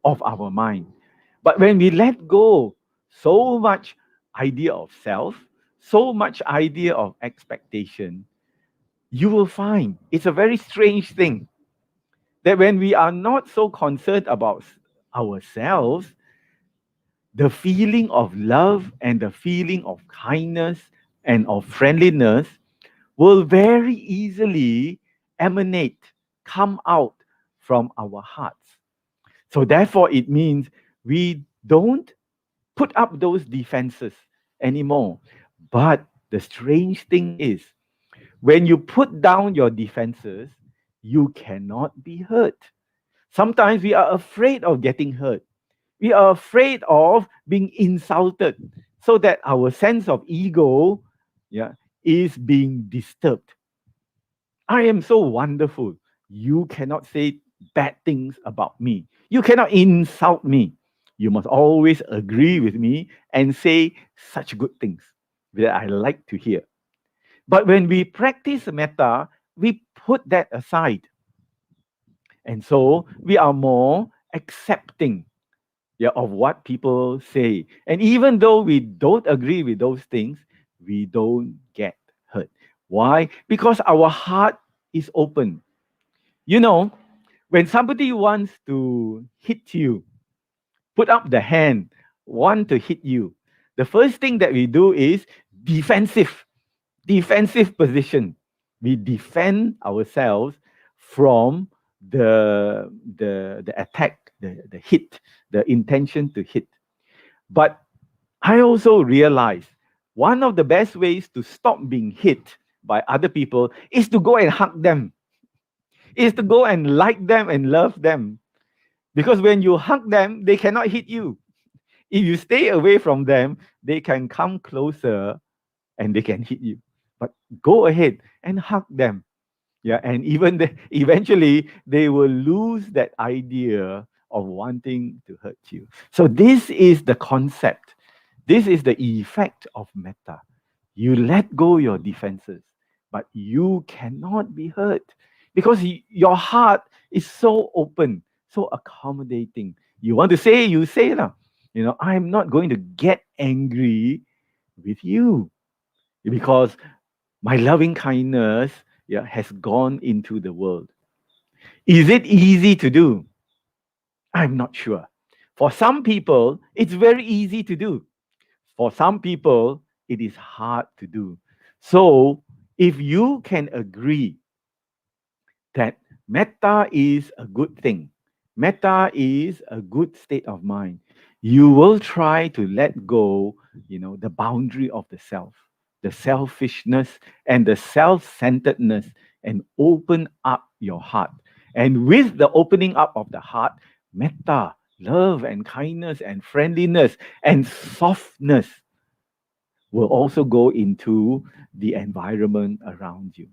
Speaker 7: of our mind. But when we let go so much idea of self, so much idea of expectation, you will find it's a very strange thing that when we are not so concerned about ourselves, the feeling of love and the feeling of kindness and of friendliness will very easily emanate, come out from our hearts. So, therefore, it means we don't put up those defenses anymore. But the strange thing is, when you put down your defenses, you cannot be hurt. Sometimes we are afraid of getting hurt. We are afraid of being insulted, so that our sense of ego, yeah, is being disturbed. I am so wonderful. You cannot say bad things about me. You cannot insult me. You must always agree with me and say such good things that I like to hear. But when we practice metta, we put that aside. And so we are more accepting, yeah, of what people say. And even though we don't agree with those things, we don't get hurt. Why? Because our heart is open. You know, when somebody wants to hit you, put up the hand, want to hit you, the first thing that we do is defensive, defensive position. We defend ourselves from the attack, the hit, the intention to hit. But I also realize one of the best ways to stop being hit by other people is to go and hug them, is to go and like them and love them. Because when you hug them, they cannot hit you. If you stay away from them, they can come closer and they can hit you. But go ahead and hug them. Yeah, and even eventually they will lose that idea of wanting to hurt you. So this is the concept. This is the effect of metta. You let go your defenses, but you cannot be hurt because your heart is so open, so accommodating. You want to say, you say lah. You know, I'm not going to get angry with you because my loving kindness, yeah, has gone into the world. Is it easy to do? I'm not sure. For some people, it's very easy to do. For some people, it is hard to do. So, if you can agree that metta is a good thing, metta is a good state of mind, you will try to let go, you know, the boundary of the self, the selfishness and the self-centeredness and open up your heart. And with the opening up of the heart, metta, love and kindness and friendliness and softness will also go into the environment around you.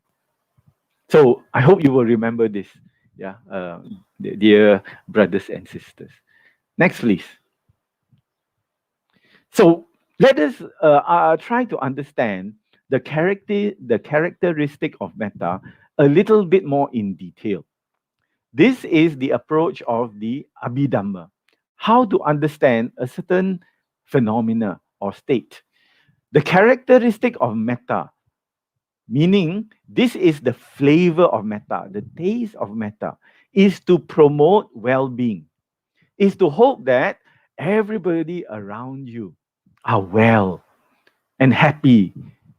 Speaker 7: So I hope you will remember this, yeah, dear brothers and sisters. Next, please. So let us try to understand the characteristic of metta a little bit more in detail. This is the approach of the Abhidhamma, how to understand a certain phenomena or state. The characteristic of metta, meaning this is the flavor of metta, the taste of metta, is to promote well-being, is to hope that everybody around you are well and happy,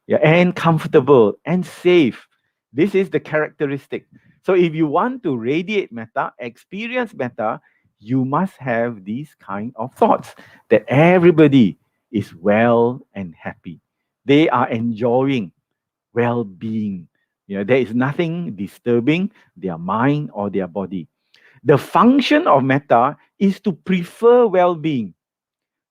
Speaker 7: yeah, and comfortable and safe. This is the characteristic. So if you want to radiate metta, experience metta, you must have these kind of thoughts that everybody is well and happy. They are enjoying well-being. Yeah, there is nothing disturbing their mind or their body. The function of metta is to prefer well-being.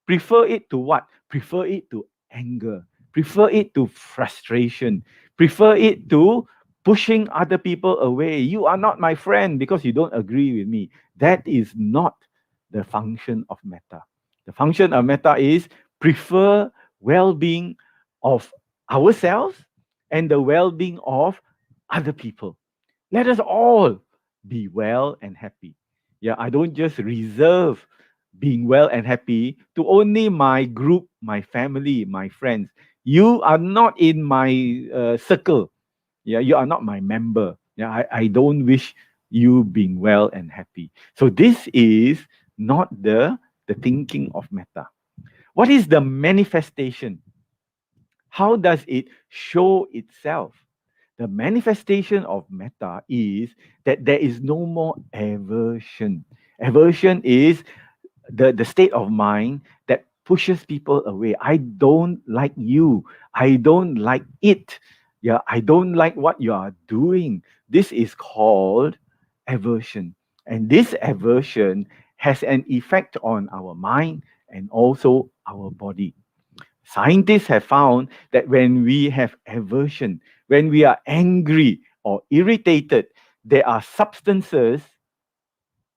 Speaker 7: Prefer it to what? Prefer it to anger. Prefer it to frustration. Prefer it to pushing other people away. You are not my friend because you don't agree with me. That is not the function of metta. The function of metta is prefer well-being of ourselves and the well-being of other people. Let us all be well and happy. Yeah, I don't just reserve being well and happy to only my group, my family, my friends. You are not in my circle. Yeah, you are not my member. Yeah, I don't wish you being well and happy. So this is not the thinking of metta. What is the manifestation? How does it show itself? The manifestation of metta is that there is no more aversion. Aversion is the state of mind that pushes people away. I don't like you. I don't like it. Yeah, I don't like what you are doing. This is called aversion. And this aversion has an effect on our mind and also our body. Scientists have found that when we have aversion, when we are angry or irritated, there are substances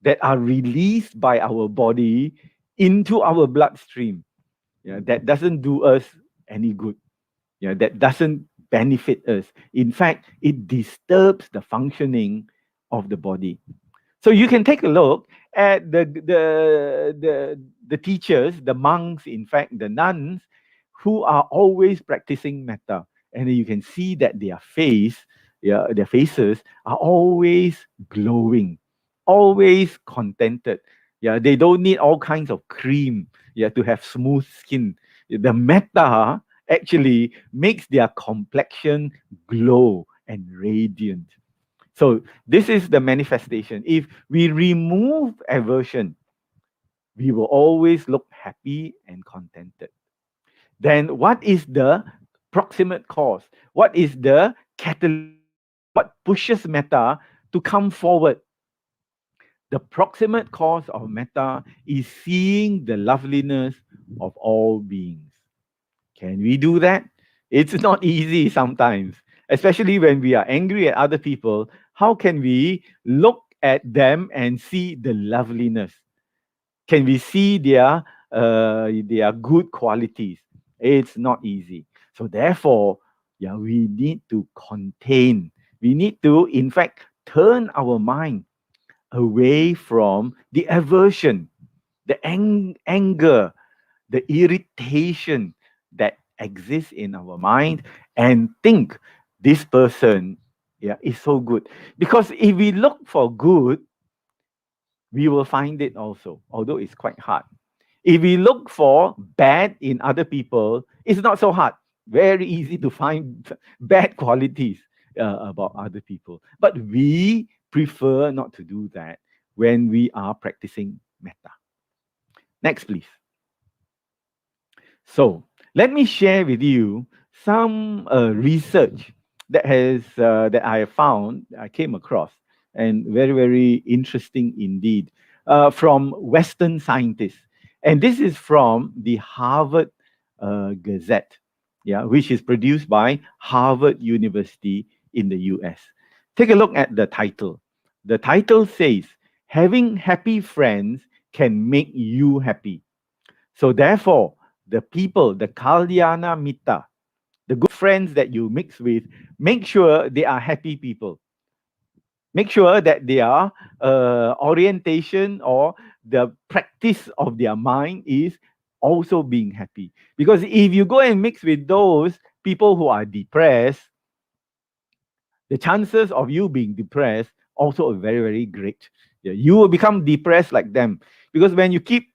Speaker 7: that are released by our body into our bloodstream. Yeah, that doesn't do us any good. Yeah, that doesn't benefit us. In fact, it disturbs the functioning of the body. So you can take a look at the teachers, the monks, in fact, the nuns, who are always practicing metta, and you can see that their faces are always glowing, always contented. Yeah, they don't need all kinds of cream, yeah, to have smooth skin. The metta actually makes their complexion glow and radiant. So this is the manifestation. If we remove aversion, we will always look happy and contented. Then what is the proximate cause? What is the catalyst? What pushes metta to come forward? The proximate cause of metta is seeing the loveliness of all beings. Can we do that? It's not easy sometimes, especially when we are angry at other people. How can we look at them and see the loveliness? Can we see their good qualities? It's not easy. So therefore, yeah, we need to contain. We need to, in fact, turn our mind away from the aversion, the anger, the irritation that exists in our mind, and think this person, yeah, is so good. Because if we look for good, we will find it also, although it's quite hard. If we look for bad in other people, it's not so hard. Very easy to find bad qualities about other people. But we prefer not to do that when we are practicing metta. Next, please. So let me share with you some research that I found, I came across, and very, very interesting indeed, from Western scientists. And this is from the Harvard Gazette, yeah, which is produced by Harvard University in the US. Take a look at the title. The title says, "Having happy friends can make you happy. So therefore, the people, the Kalyana Mita, the good friends that you mix with, make sure they are happy people. Make sure that their orientation or the practice of their mind is also being happy. Because if you go and mix with those people who are depressed, the chances of you being depressed also are very, very great. Yeah, you will become depressed like them. Because when you keep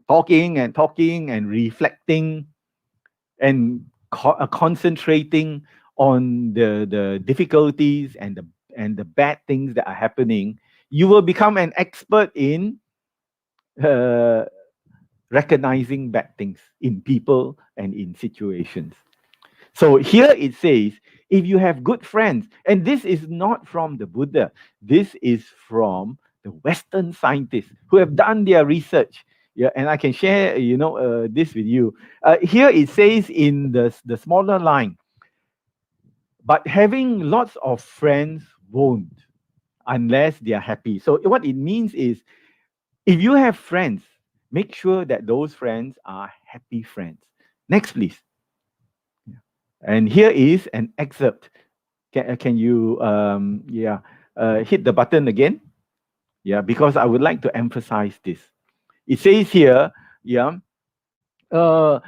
Speaker 7: talking and reflecting and concentrating on the difficulties and the bad things that are happening, you will become an expert in uh, recognizing bad things in people and in situations. So here it says, if you have good friends, and this is not from the Buddha, this is from the Western scientists who have done their research. Yeah, and I can share, this with you. Here it says in the smaller line, but having lots of friends won't unless they are happy. So what it means is, if you have friends, make sure that those friends are happy friends. Next, please. And here is an excerpt. Can you hit the button again? Yeah, because I would like to emphasize this. It says here, yeah, uh,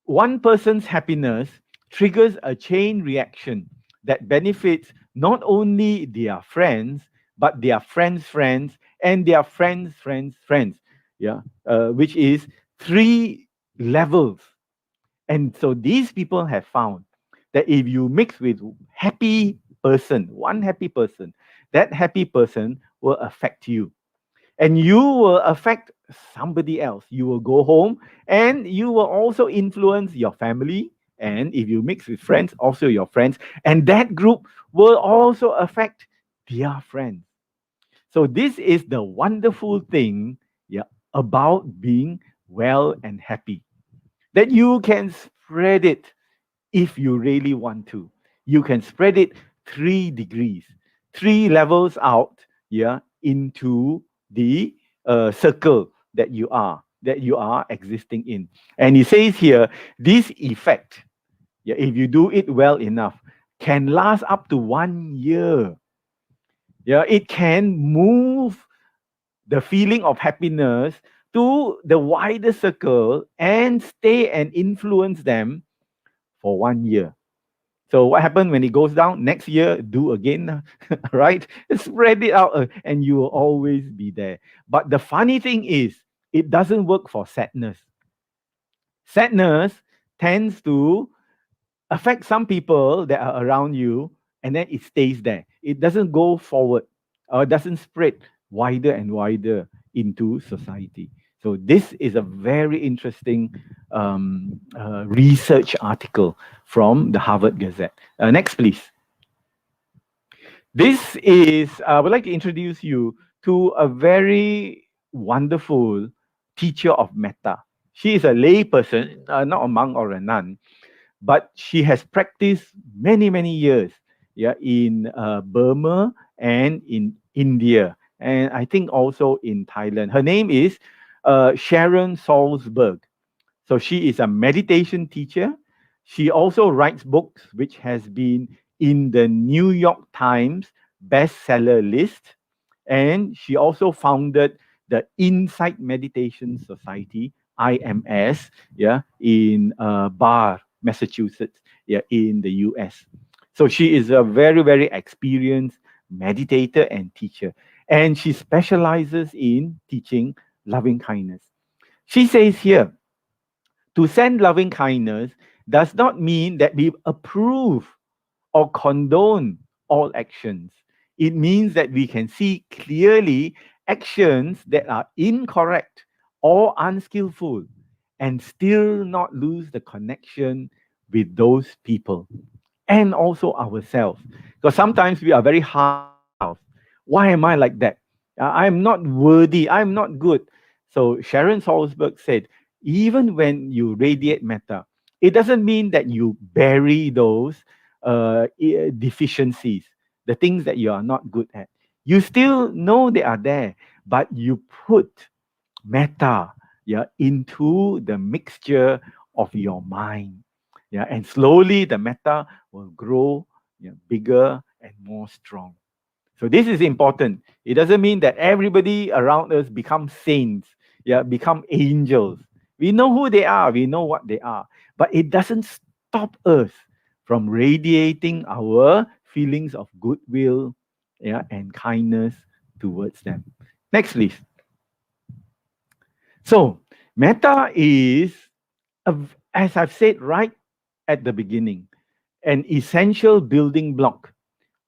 Speaker 7: one person's happiness triggers a chain reaction that benefits not only their friends, but their friends' friends and their friends' friends' friends. Yeah, which is 3 levels. And so these people have found that if you mix with happy person, one happy person, that happy person will affect you. And you will affect somebody else. You will go home and you will also influence your family. And if you mix with friends, also your friends. And that group will also affect their friends. So this is the wonderful thing, yeah, about being well and happy, that you can spread it if you really want to. You can spread it 3 degrees, 3 levels out, yeah, into the circle that you are existing in. And he says here, this effect, yeah, if you do it well enough, can last up to 1 year. Yeah, it can move the feeling of happiness to the wider circle and stay and influence them for 1 year. So what happened when it goes down? Next year, do again, right? Spread it out, and you will always be there. But the funny thing is, it doesn't work for sadness. Sadness tends to affect some people that are around you, and then it stays there. It doesn't go forward, or doesn't spread wider and wider into society. So this is a very interesting research article from the Harvard Gazette. Next, please. This is, I would like to introduce you to a very wonderful teacher of Metta. She is a lay person, not a monk or a nun, but she has practiced many, many years, yeah, in Burma and in India, and I think also in Thailand. Her name is Sharon Salzberg. So she is a meditation teacher. She also writes books, which has been in the New York Times bestseller list. And she also founded the Insight Meditation Society, IMS, yeah, in Bar, Massachusetts, yeah, in the US. So she is a very, very experienced meditator and teacher. And she specializes in teaching loving kindness. She says here, to send loving kindness does not mean that we approve or condone all actions. It means that we can see clearly actions that are incorrect or unskillful and still not lose the connection with those people. and also ourselves. Because sometimes we are very hard on ourselves. Why am I like that? I'm not worthy. I'm not good. So Sharon Salzberg said, even when you radiate metta, it doesn't mean that you bury those deficiencies, the things that you are not good at. You still know they are there, but you put metta, yeah, into the mixture of your mind. Yeah, and slowly the metta will grow, yeah, bigger and more strong. So this is important. It doesn't mean that everybody around us become saints, yeah, become angels. We know who they are, we know what they are, but it doesn't stop us from radiating our feelings of goodwill, yeah, and kindness towards them. Next, please. So, metta is, as I've said right at the beginning, an essential building block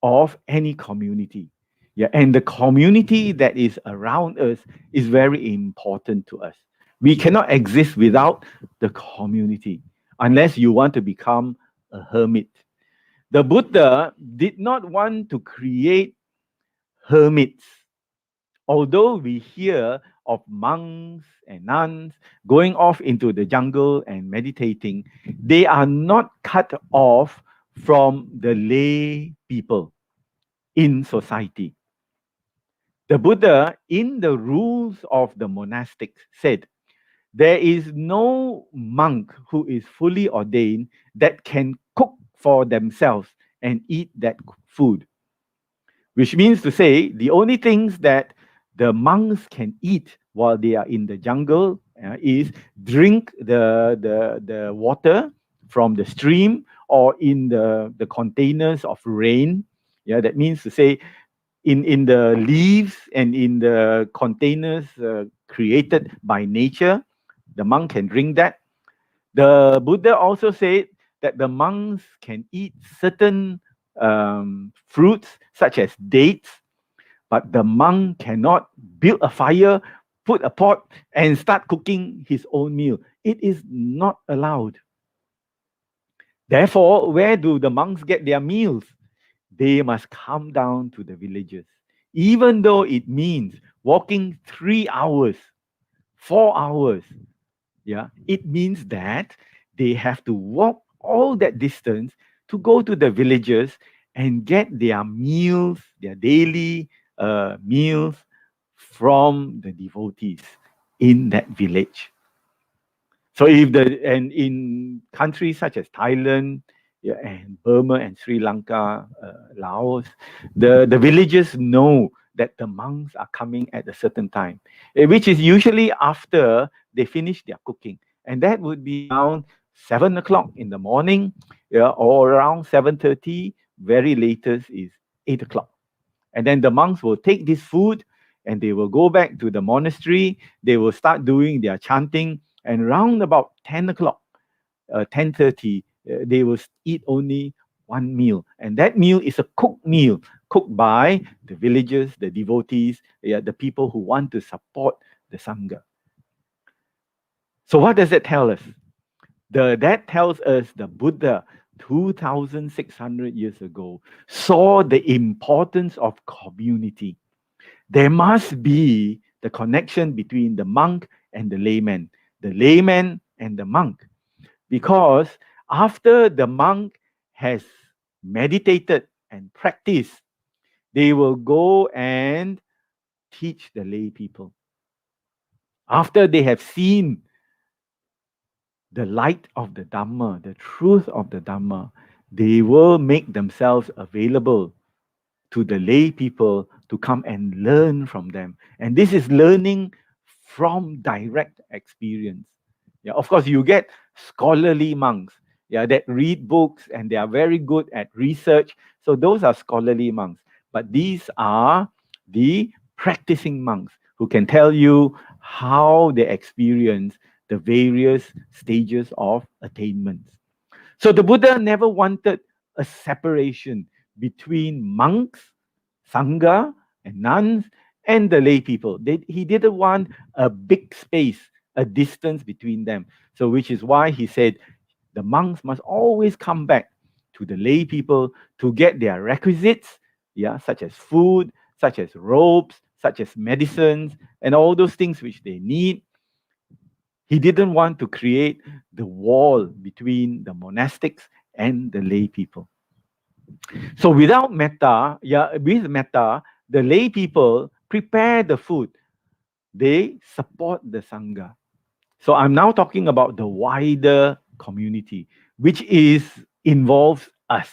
Speaker 7: of any community. Yeah, and the community that is around us is very important to us. We cannot exist without the community unless you want to become a hermit. The Buddha did not want to create hermits. Although we hear of monks and nuns going off into the jungle and meditating, they are not cut off from the lay people in society. The Buddha, in the rules of the monastics, said, there is no monk who is fully ordained that can cook for themselves and eat that food. Which means to say, the only things that the monks can eat while they are in the jungle is drink the water from the stream or in the containers of rain. Yeah, that means to say, in the leaves and in the containers created by nature, the monk can drink that. The Buddha also said that the monks can eat certain fruits such as dates, but the monk cannot build a fire, put a pot, and start cooking his own meal. It is not allowed. Therefore, where do the monks get their meals? They must come down to the villages, even though it means walking 3 hours, 4 hours. Yeah, it means that they have to walk all that distance to go to the villages and get their meals, their daily meals from the devotees in that village. So if the and in countries such as Thailand, yeah, and Burma and Sri Lanka, Laos, the villagers know that the monks are coming at a certain time, which is usually after they finish their cooking, and that would be around 7 o'clock in the morning, yeah, or around 7:30. Very latest is 8 o'clock, and then the monks will take this food and they will go back to the monastery. They will start doing their chanting, and around about 10 o'clock, 10:30, they will eat only one meal, and that meal is a cooked meal, cooked by the villagers, the devotees, yeah, the people who want to support the sangha. So what does that tell us? That tells us the Buddha 2,600 years ago saw the importance of community. There must be the connection between the monk and the layman and the monk. Because after the monk has meditated and practiced, they will go and teach the lay people. After they have seen the light of the Dhamma, the truth of the Dhamma, they will make themselves available to the lay people to come and learn from them. And this is learning from direct experience. Yeah, of course, you get scholarly monks, yeah, that read books and they are very good at research. So those are scholarly monks. But these are the practicing monks who can tell you how they experience the various stages of attainments. So the Buddha never wanted a separation between monks, sangha, and nuns, and the lay people. He didn't want a big space, a distance between them. So, which is why he said the monks must always come back to the lay people to get their requisites, yeah, such as food, such as robes, such as medicines, and all those things which they need. He didn't want to create the wall between the monastics and the lay people. So without Metta, yeah, with Metta, the lay people prepare the food. They support the Sangha. So I'm now talking about the wider community, which involves us.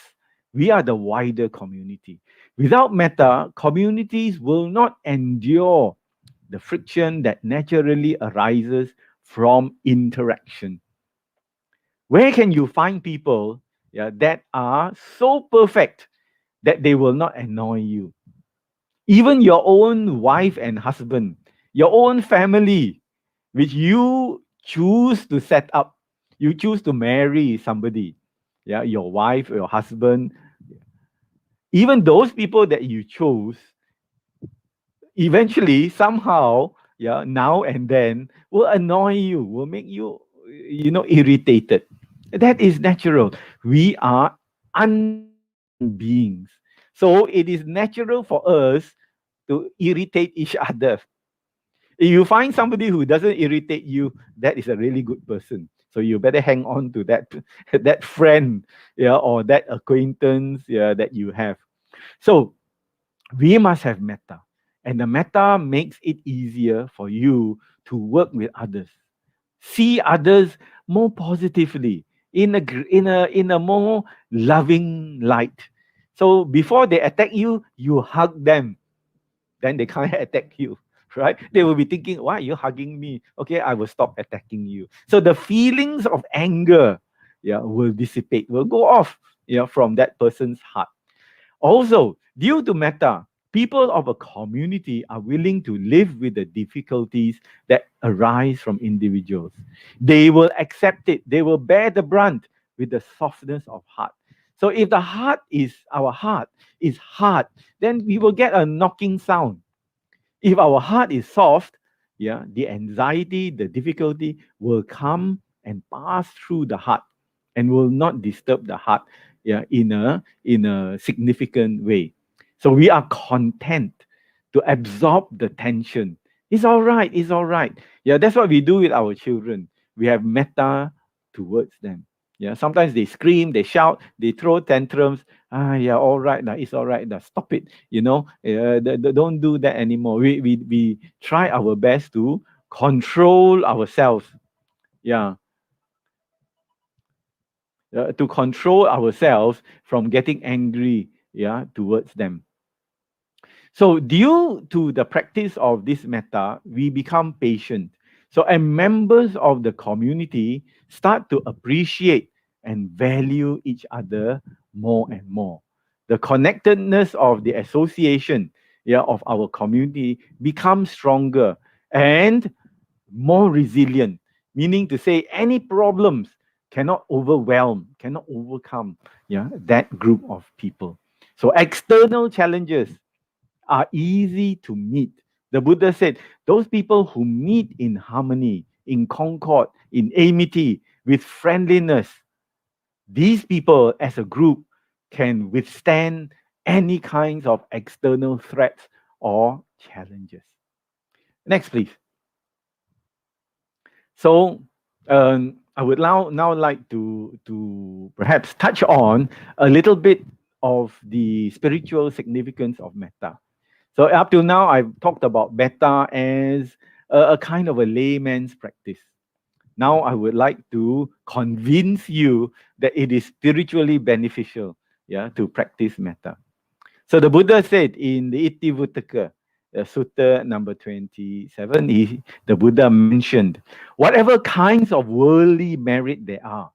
Speaker 7: We are the wider community. Without Metta, communities will not endure the friction that naturally arises from interaction. Where can you find people, yeah, that are so perfect that they will not annoy you? Even your own wife and husband, your own family, which you choose to set up, you choose to marry somebody, yeah, your wife, your husband, even those people that you chose, eventually, somehow, yeah, now and then, will annoy you, will make you, irritated. That is natural. We are unpleasant beings. So it is natural for us to irritate each other. If you find somebody who doesn't irritate you, that is a really good person. So you better hang on to that that friend, yeah, or that acquaintance, yeah, that you have. So we must have metta, and the metta makes it easier for you to work with others, see others more positively, in a more loving light. So before they attack you, you hug them, then they can't attack you, right? They will be thinking, why are you hugging me? Okay, I will stop attacking you. So the feelings of anger, yeah, will dissipate, will go off, yeah, from that person's heart. Also, due to metta, people of a community are willing to live with the difficulties that arise from individuals. They will accept it, they will bear the brunt with the softness of heart. So if our heart is hard, then we will get a knocking sound. If our heart is soft, yeah, the anxiety, the difficulty will come and pass through the heart and will not disturb the heart, yeah, in a significant way. So we are content to absorb the tension. It's all right, it's all right. Yeah, that's what we do with our children. We have metta towards them. Yeah, sometimes they scream, they shout, they throw tantrums. Ah, yeah, all right, now it's all right. Now stop it. Don't do that anymore. We try our best to control ourselves. Yeah, to control ourselves from getting angry. Yeah, towards them. So, due to the practice of this metta, we become patient. So, and members of the community start to appreciate and value each other more and more. The connectedness of the association, yeah, of our community becomes stronger and more resilient, meaning to say any problems cannot overwhelm, cannot overcome, yeah, that group of people. So, external challenges are easy to meet. The Buddha said, those people who meet in harmony, in concord, in amity, with friendliness, these people as a group can withstand any kinds of external threats or challenges. Next, please. So, I would now like to perhaps touch on a little bit of the spiritual significance of metta. So up till now, I've talked about metta as a kind of a layman's practice. Now I would like to convince you that it is spiritually beneficial, yeah, to practice metta. So the Buddha said in the Itivuttaka, Sutta number 27, the Buddha mentioned whatever kinds of worldly merit there are.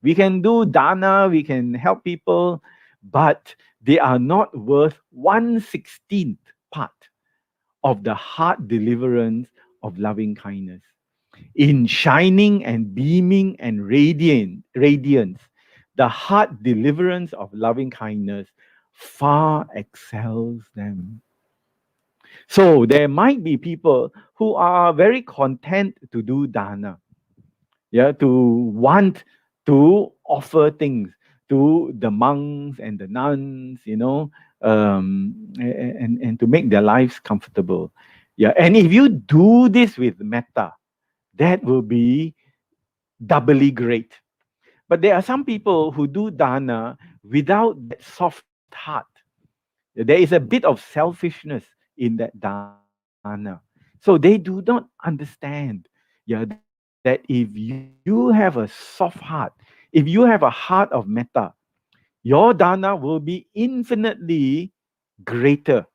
Speaker 7: We can do dana, we can help people, but they are not worth 1/16th part of the heart deliverance of loving kindness. In shining and beaming and radiance, the heart deliverance of loving kindness far excels them. So there might be people who are very content to do dana, yeah, to want to offer things, to the monks and the nuns, and to make their lives comfortable. Yeah, and if you do this with metta, that will be doubly great. But there are some people who do dana without that soft heart. There is a bit of selfishness in that dana. So they do not understand, that if you have a soft heart, if you have a heart of metta, your dana will be infinitely greater.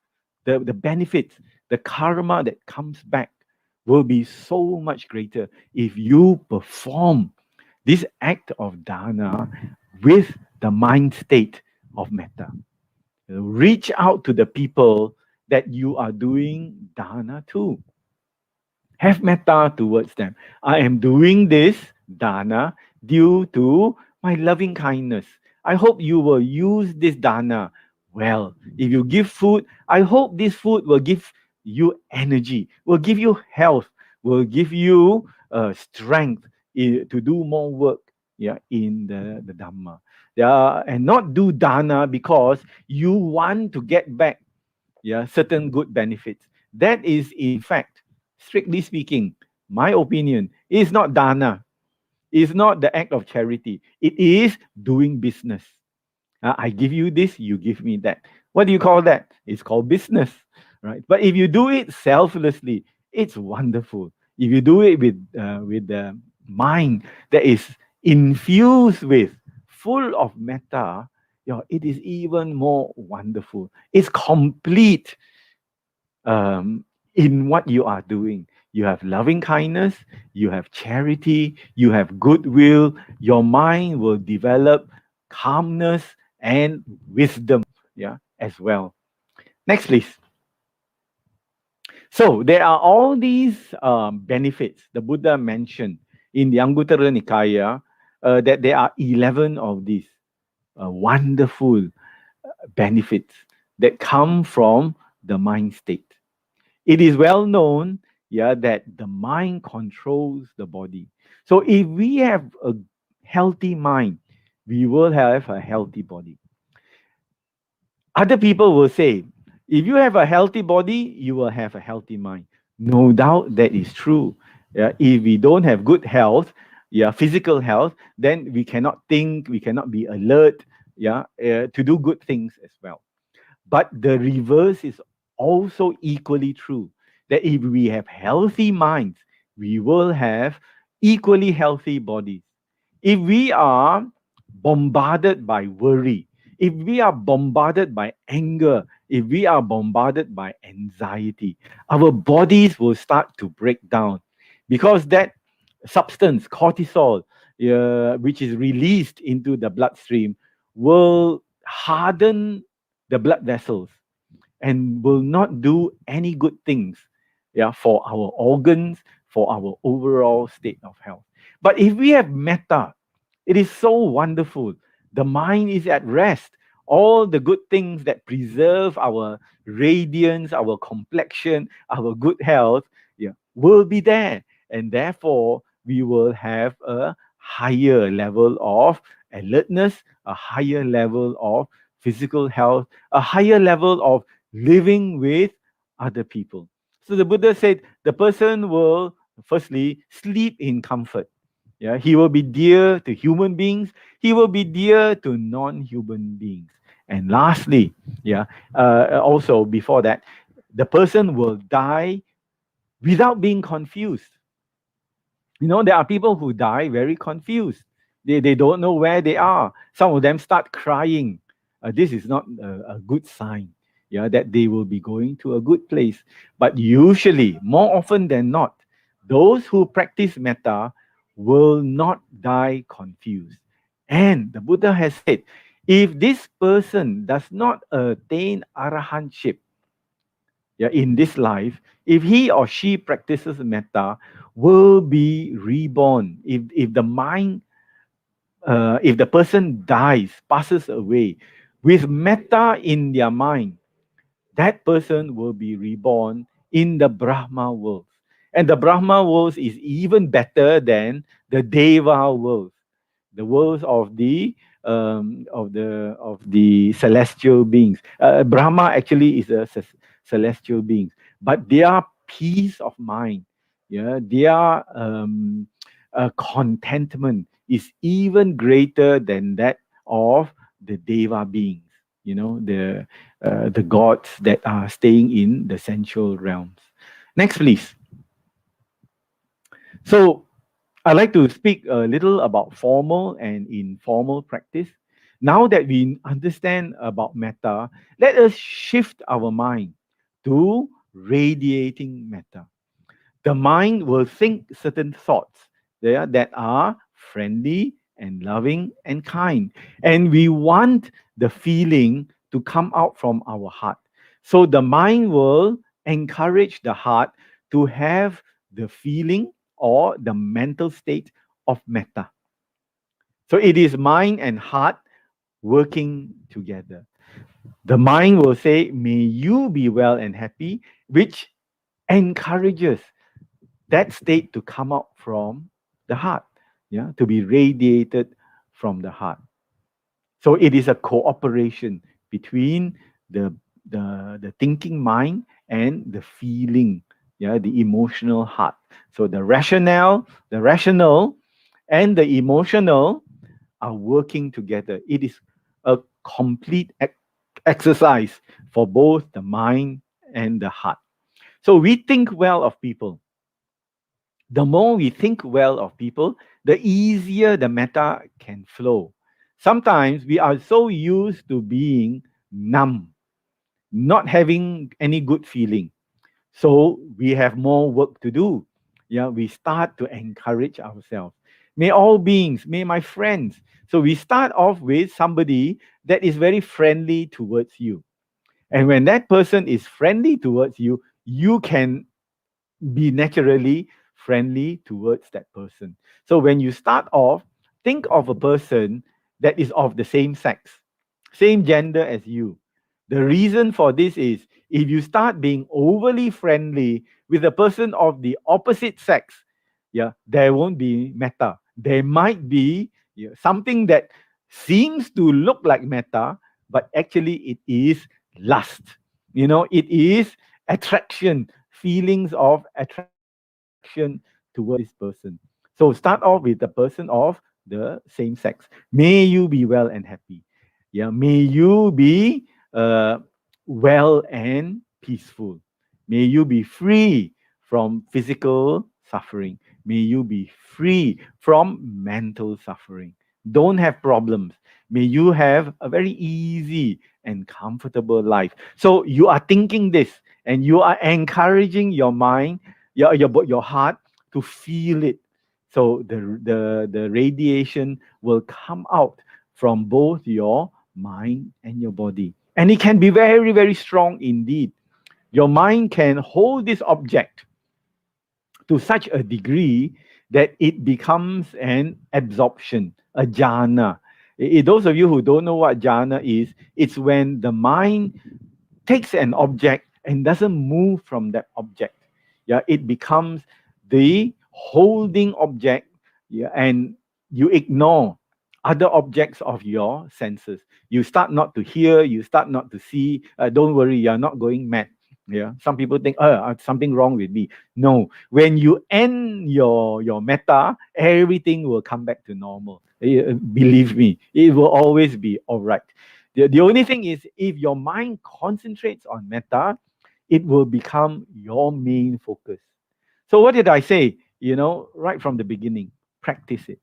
Speaker 7: The benefits, the karma that comes back will be so much greater if you perform this act of dana with the mind state of metta. Reach out to the people that you are doing dana to. Have metta towards them. I am doing this dana due to my loving kindness. I hope you will use this dana well. If you give food, I hope this food will give you energy, will give you health, will give you strength to do more work, in the Dhamma. Yeah, and not do dana because you want to get back, certain good benefits. That is, in fact, strictly speaking, my opinion, is not dana. It's not the act of charity. It is doing business. I give you this, you give me that. What do you call that? It's called business, right? But if you do it selflessly, it's wonderful. If you do it with the mind that is infused with, full of metta, it is even more wonderful. It's complete, in what you are doing. You have loving kindness, you have charity, you have goodwill. Your mind will develop calmness and wisdom, as well. Next, please. So there are all these benefits the Buddha mentioned in the Anguttara Nikaya, that there are 11 of these wonderful benefits that come from the mind state. It is well known, that the mind controls the body. So if we have a healthy mind, we will have a healthy body. Other people will say, if you have a healthy body, you will have a healthy mind. No doubt that is true. Yeah, if we don't have good health, physical health, then we cannot think, we cannot be alert, to do good things as well. But the reverse is also equally true. That if we have healthy minds, we will have equally healthy bodies. If we are bombarded by worry, if we are bombarded by anger, if we are bombarded by anxiety, our bodies will start to break down because that substance, cortisol, which is released into the bloodstream, will harden the blood vessels and will not do any good things, for our organs, for our overall state of health. But if we have metta, it is so wonderful. The mind is at rest. All the good things that preserve our radiance, our complexion, our good health, will be there. And therefore, we will have a higher level of alertness, a higher level of physical health, a higher level of living with other people. So the Buddha said the person will firstly sleep in comfort. Yeah, he will be dear to human beings. He will be dear to non-human beings. And lastly, also before that, the person will die without being confused. There are people who die very confused. They don't know where they are. Some of them start crying. This is not a good sign, that they will be going to a good place. But usually, more often than not, those who practice metta will not die confused. And the Buddha has said, if this person does not attain arahantship, in this life, if he or she practices metta, will be reborn. If the mind, if the person dies, passes away with metta in their mind, that person will be reborn in the Brahma world. And the Brahma world is even better than the Deva world, the worlds of the of the celestial beings. Brahma actually is a celestial being, but their peace of mind, yeah, their contentment is even greater than that of the deva beings. The gods that are staying in the sensual realms. Next, please. So I'd like to speak a little about formal and informal practice. Now that we understand about metta, let us shift our mind to radiating metta. The mind will think certain thoughts that are friendly and loving and kind. And we want the feeling to come out from our heart. So the mind will encourage the heart to have the feeling or the mental state of metta. So it is mind and heart working together. The mind will say, "May you be well and happy," which encourages that state to come out from the heart, yeah, to be radiated from the heart. So it is a cooperation between the the thinking mind and the feeling, yeah, the emotional heart. So the rational and the emotional are working together. It is a complete exercise for both the mind and the heart. So we think well of people. The more we think well of people, the easier the metta can flow. Sometimes we are so used to being numb, not having any good feeling. So we have more work to do. Yeah, we start to encourage ourselves. May all beings, may my friends. So we start off with somebody that is very friendly towards you. And when that person is friendly towards you, you can be naturally friendly towards that person. So when you start off, think of a person that is of the same sex, same gender as you. The reason for this is if you start being overly friendly with a person of the opposite sex, yeah, there won't be metta. There might be, yeah, something that seems to look like metta, but actually it is lust. It is attraction, feelings of attraction towards this person. So start off with the person of the same sex. May you be well and happy. Yeah, may you be well and peaceful. May you be free from physical suffering. May you be free from mental suffering. Don't have problems. May you have a very easy and comfortable life. So you are thinking this and you are encouraging your mind, your heart to feel it. So the radiation will come out from both your mind and your body. And it can be very, very strong indeed. Your mind can hold this object to such a degree that it becomes an absorption, a jhana. Those of you who don't know what jhana is, it's when the mind takes an object and doesn't move from that object. Yeah, it becomes the holding object, yeah, and you ignore other objects of your senses. You start not to hear, you start not to see. Don't worry, you're not going mad. Yeah, some people think, something wrong with me. No, when you end your metta, everything will come back to normal. Believe me, it will always be all right. The only thing is, if your mind concentrates on metta, it will become your main focus. So what did I say? Right from the beginning, practice it.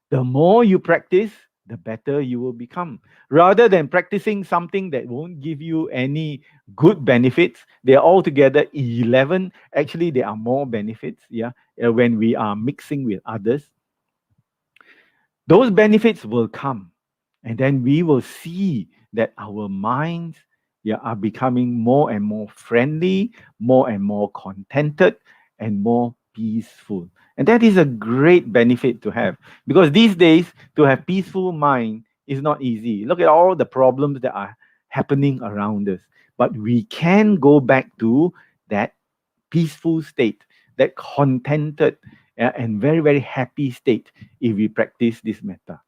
Speaker 7: The more you practice, the better you will become. Rather than practicing something that won't give you any good benefits, they are altogether 11. Actually, there are more benefits, yeah, when we are mixing with others. Those benefits will come. And then we will see that our minds, yeah, are becoming more and more friendly, more and more contented, and more peaceful. And that is a great benefit to have, because these days to have peaceful mind is not easy. Look at all the problems that are happening around us. But we can go back to that peaceful state, that contented and very, very happy state if we practice this metta.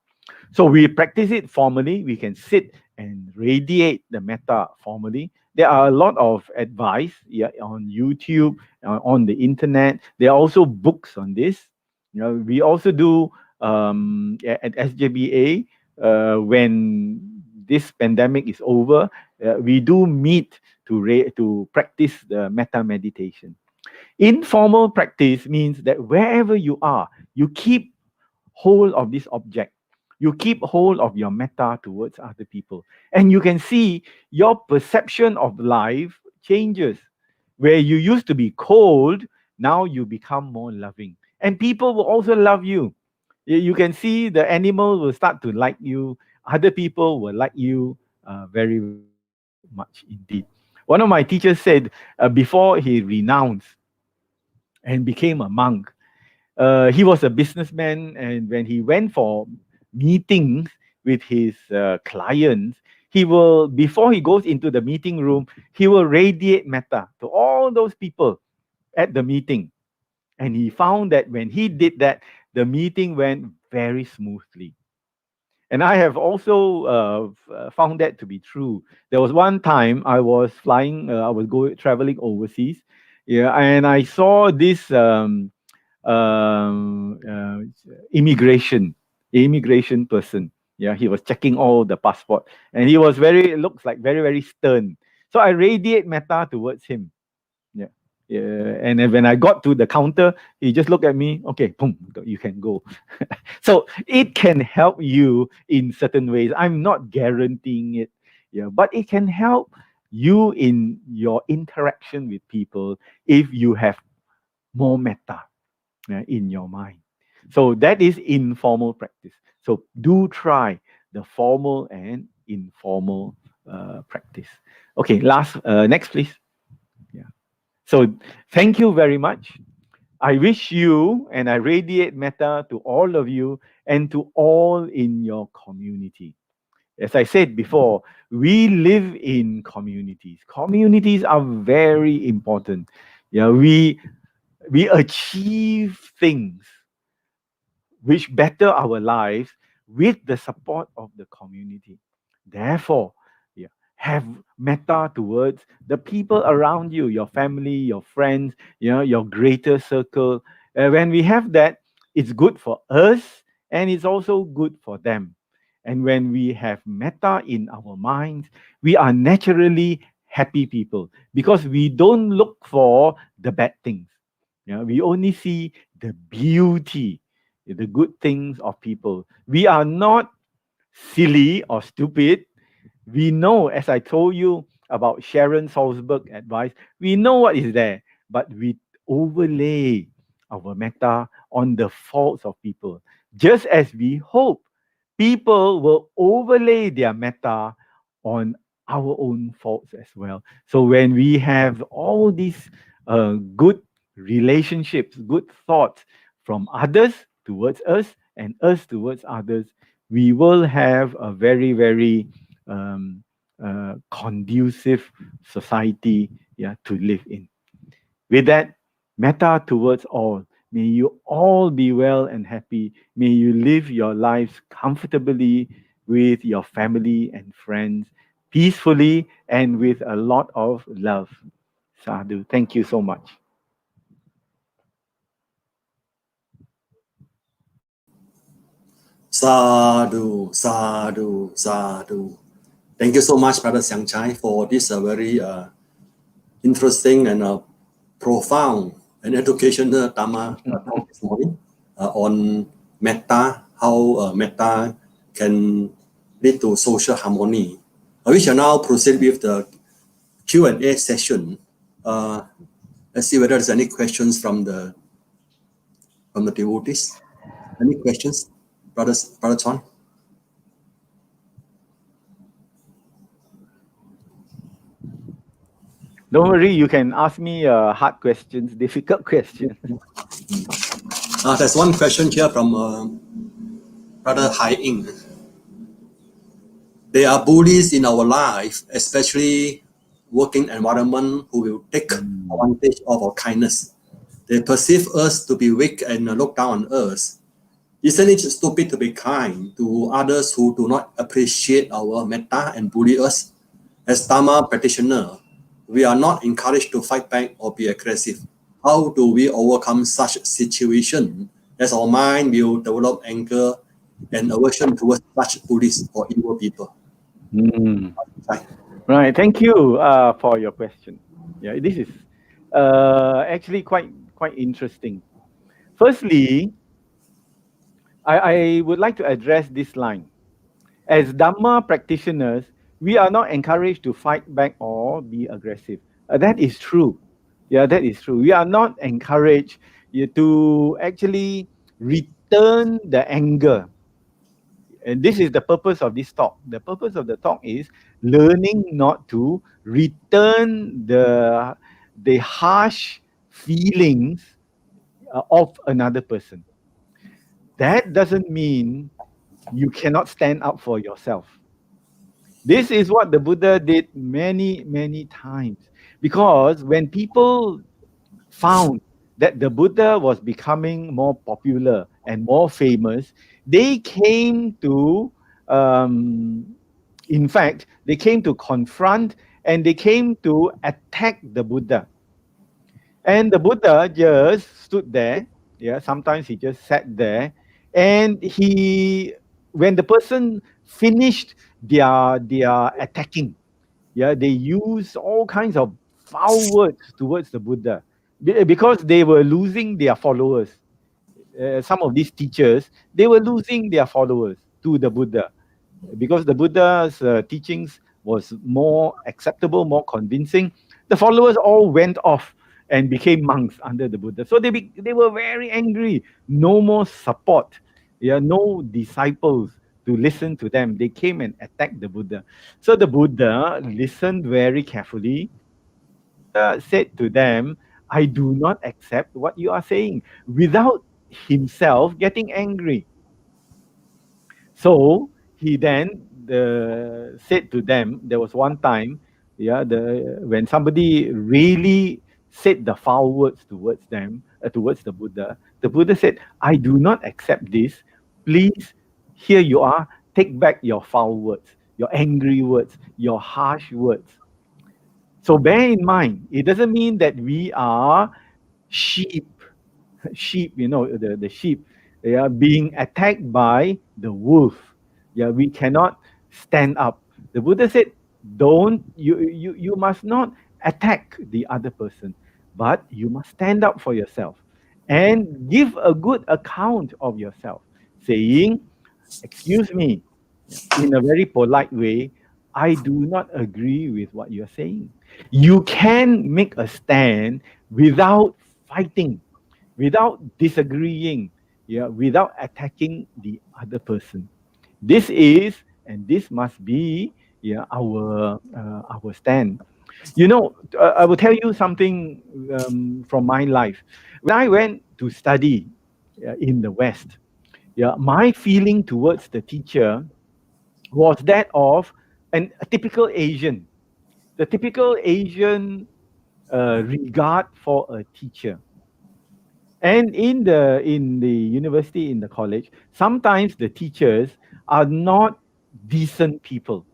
Speaker 7: So we practice it formally. We can sit and radiate the metta formally. There are a lot of advice, yeah, on YouTube, on the internet. There are also books on this. We also do at SJBA, when this pandemic is over, we do meet to practice the metta meditation. Informal practice means that wherever you are, you keep hold of this object. You keep hold of your metta towards other people. And you can see your perception of life changes. Where you used to be cold, now you become more loving. And people will also love you. You can see the animal will start to like you. Other people will like you very, very much indeed. One of my teachers said, before he renounced and became a monk, he was a businessman, and when he went for meetings with his clients, he will, before he goes into the meeting room, he will radiate metta to all those people at the meeting. And he found that when he did that, the meeting went very smoothly. And I have also found that to be true. There was one time I was flying, I was traveling overseas, yeah, and I saw this um, uh, immigration immigration person. Yeah, he was checking all the passport, and he was looks like very, very stern. So I radiate metta towards him. Yeah. Yeah. And then when I got to the counter, he just looked at me. Okay, boom, you can go. So it can help you in certain ways. I'm not guaranteeing it. Yeah, but it can help you in your interaction with people if you have more metta in your mind. So that is informal practice. So do try the formal and informal practice. Okay, next please. Yeah. So thank you very much. I wish you, and I radiate metta to all of you and to all in your community. As I said before, we live in communities. Communities are very important. Yeah, we achieve things which better our lives with the support of the community. Therefore, yeah, have metta towards the people around you, your family, your friends, your greater circle. When we have that, it's good for us and it's also good for them. And when we have metta in our minds, we are naturally happy people because we don't look for the bad things. Yeah, we only see the beauty, the good things of people. We are not silly or stupid. We know, as I told you about Sharon Salzberg advice, we know what is there, but we overlay our metta on the faults of people, just as we hope people will overlay their metta on our own faults as well. So when we have all these good relationships, good thoughts from others towards us and us towards others, we will have a very, very conducive society, yeah, to live in. With that, metta towards all. May you all be well and happy. May you live your lives comfortably with your family and friends, peacefully and with a lot of love. Sadhu. Thank you so much.
Speaker 6: Sadhu, sadhu, sadhu. Thank you so much, Brother Siang Chye, for this very interesting and profound and educational Dhamma talk this morning on metta, how metta can lead to social harmony. We shall now proceed with the Q&A session. Let's see whether there's any questions from the devotees. Any questions, Brother Chuan?
Speaker 7: Don't worry, you can ask me hard questions, difficult questions.
Speaker 6: There's one question here from Brother Hai Ying. There are bullies in our life, especially working environment, who will take advantage of our kindness. They perceive us to be weak and look down on us. Isn't it stupid to be kind to others who do not appreciate our metta and bully us? As Dhamma practitioner, we are not encouraged to fight back or be aggressive. How do we overcome such situation as our mind will develop anger and aversion towards such bullies or evil people?
Speaker 7: Mm.
Speaker 6: Right.
Speaker 7: Right. Thank you for your question. Yeah, this is actually quite interesting. Firstly, I would like to address this line. As Dhamma practitioners, we are not encouraged to fight back or be aggressive. That is true. Yeah, that is true. We are not encouraged to actually return the anger. And this is the purpose of this talk. The purpose of the talk is learning not to return the harsh feelings of another person. That doesn't mean you cannot stand up for yourself. This is what the Buddha did many times. Because when people found that the Buddha was becoming more popular and more famous, they came to, in fact, they came to confront and they came to attack the Buddha. And the Buddha just stood there. Yeah, sometimes he just sat there, and when the person finished their attacking, yeah, they used all kinds of foul words towards the Buddha because they were losing their followers. Some of these teachers, they were losing their followers to the Buddha because the Buddha's teachings was more acceptable, more convincing. The followers all went off and became monks under the Buddha. So they were very angry. No more support. Yeah, no disciples to listen to them. They came and attacked the Buddha. So the Buddha listened very carefully. Said to them, I do not accept what you are saying, without himself getting angry. So he then said to them, there was one time, yeah, when somebody really said the foul words towards them, towards the Buddha said, I do not accept this. Please, here you are, take back your foul words, your angry words, your harsh words. So bear in mind, it doesn't mean that we are sheep, sheep, the sheep, they are being attacked by the wolf. Yeah, we cannot stand up. The Buddha said, you must not attack the other person, but you must stand up for yourself and give a good account of yourself, saying, excuse me, in a very polite way, I do not agree with what you're saying. You can make a stand without fighting, without disagreeing, yeah, without attacking the other person. This is, and this must be, yeah, our stand. I will tell you something from my life. When I went to study in the West, yeah, my feeling towards the teacher was that of a typical Asian. The typical Asian regard for a teacher. And in the university, in the college, sometimes the teachers are not decent people.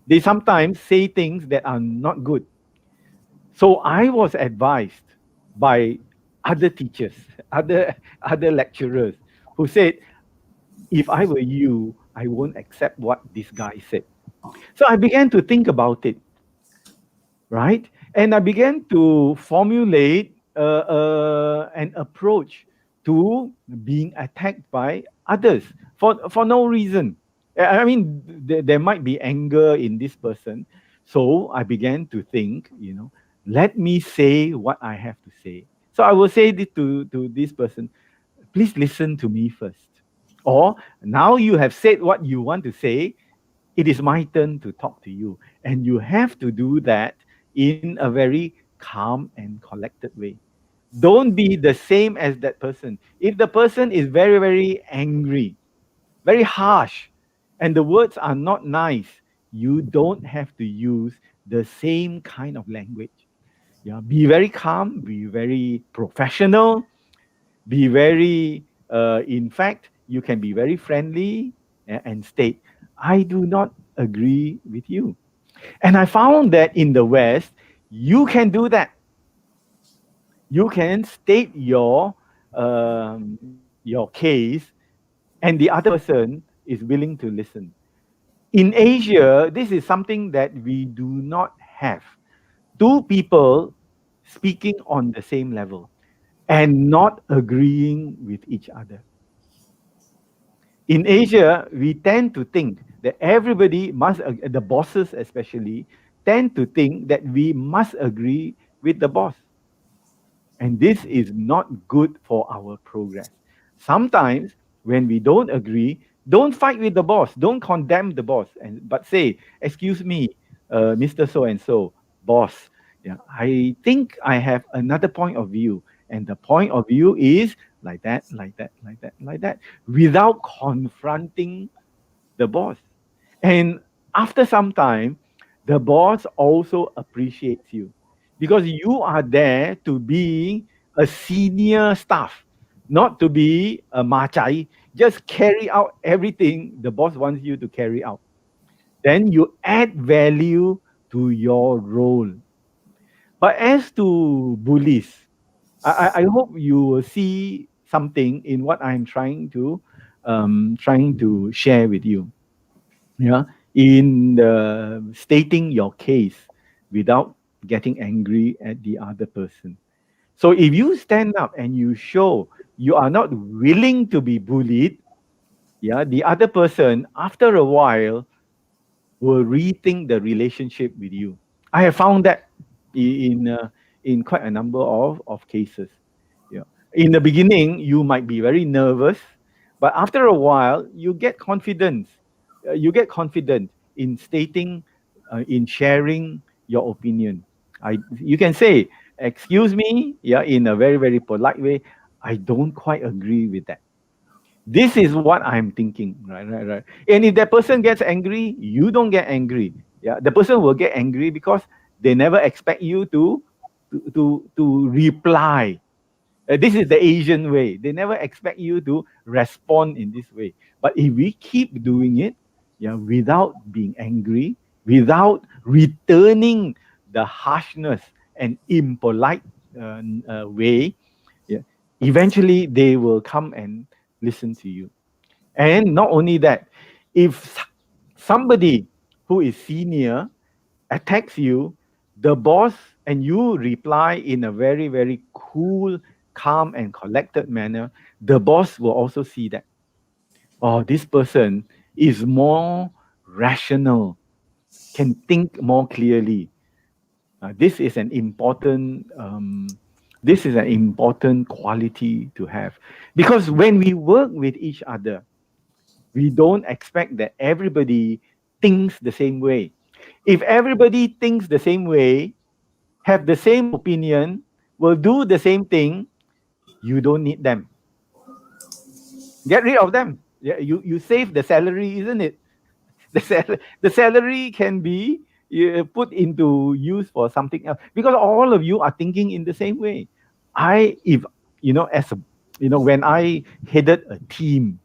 Speaker 7: They sometimes say things that are not good. So I was advised by other teachers, other lecturers, who said, if I were you, I won't accept what this guy said. So I began to think about it, right? And I began to formulate an approach to being attacked by others for no reason. I mean, there might be anger in this person. So I began to think, let me say what I have to say. So I will say this to this person, please listen to me first. Or now you have said what you want to say, it is my turn to talk to you. And you have to do that in a very calm and collected way. Don't be the same as that person. If the person is very, very angry, very harsh, and the words are not nice, you don't have to use the same kind of language. Yeah, be very calm, be very professional, be very, in fact, you can be very friendly and state, I do not agree with you. And I found that in the West, you can do that. You can state your case, and the other person is willing to listen. In Asia, this is something that we do not have. Two people speaking on the same level and not agreeing with each other. In Asia, we tend to think that everybody must, the bosses especially, tend to think that we must agree with the boss. And this is not good for our progress. Sometimes when we don't agree, don't fight with the boss, don't condemn the boss, but say, excuse me, Mr. So and so, boss. Yeah, I think I have another point of view. And the point of view is like that, like that, like that, like that, without confronting the boss. And after some time, the boss also appreciates you because you are there to be a senior staff, not to be a machai. Just carry out everything the boss wants you to carry out. Then you add value to your role. But as to bullies, I hope you will see something in what I'm trying to share with you. Yeah, in stating your case without getting angry at the other person. So if you stand up and you show you are not willing to be bullied, yeah, the other person after a while will rethink the relationship with you. I have found that in quite a number of cases. Yeah. In the beginning, you might be very nervous, but after a while, you get confidence. You get confident in stating, in sharing your opinion. You can say, "Excuse me," yeah, in a very very polite way. I don't quite agree with that. This is what I'm thinking, right, right, right. And if that person gets angry, you don't get angry. Yeah, the person will get angry because they never expect you to reply. This is the Asian way. They never expect you to respond in this way. But if we keep doing it, yeah, without being angry, without returning the harshness and impolite way, yeah, eventually they will come and listen to you. And not only that, if somebody who is senior attacks you, the boss, and you reply in a very, very cool, calm, and collected manner, the boss will also see that. Oh, this person is more rational, can think more clearly. This is an important. This is an important quality to have, because when we work with each other, we don't expect that everybody thinks the same way. If everybody thinks the same way, have the same opinion, will do the same thing, you don't need them. Get rid of them. Yeah, you save the salary, isn't it? The salary can be put into use for something else because all of you are thinking in the same way. If as a, when I headed a team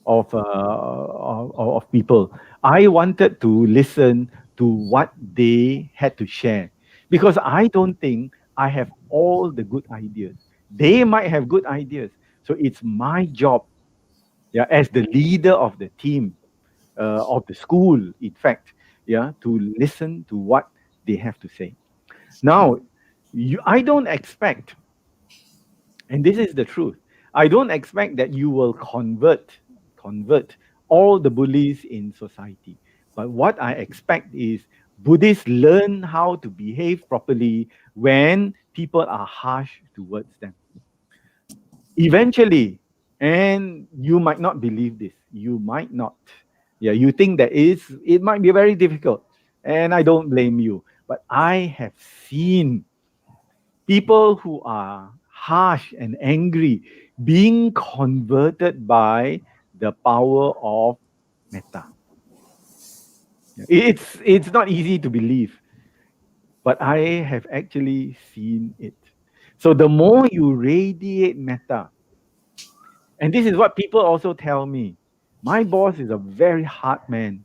Speaker 7: of people, I wanted to listen to what they had to share because I don't think I have all the good ideas. They might have good ideas, so it's my job, yeah, as the leader of the team, of the school, in fact, yeah, to listen to what they have to say. Now, I don't expect, and this is the truth, I don't expect that you will convert all the bullies in society. But what I expect is Buddhists learn how to behave properly when people are harsh towards them. Eventually, and you might not believe this, you might not. Yeah, you think that it might be very difficult, and I don't blame you. But I have seen people who are harsh and angry being converted by the power of metta. It's not easy to believe, but I have actually seen it. So the more you radiate metta, And this is what people also tell me. My boss is a very hard man.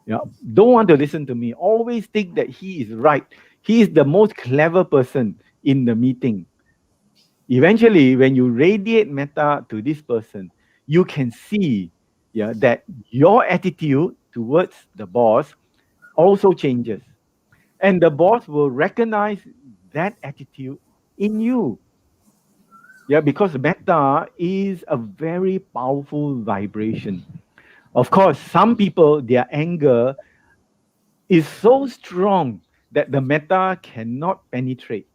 Speaker 7: Yeah, don't want to listen to me. Always think that he is right. He is the most clever person in the meeting. Eventually, when you radiate metta to this person, you can see, yeah, that your attitude towards the boss also changes. And the boss will recognize that attitude in you. Yeah, because metta is a very powerful vibration. Of course, some people, their anger is so strong that the metta cannot penetrate.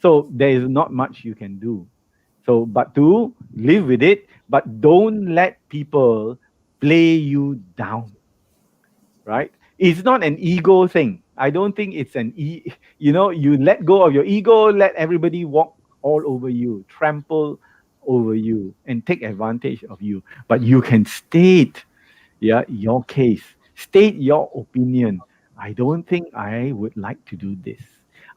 Speaker 7: So there is not much you can do. So, but to live with it, but don't let people play you down, right? It's not an ego thing. I don't think it's you let go of your ego, let everybody walk all over you, trample over you, and take advantage of you. But you can state, yeah, your case, state your opinion. I don't think I would like to do this.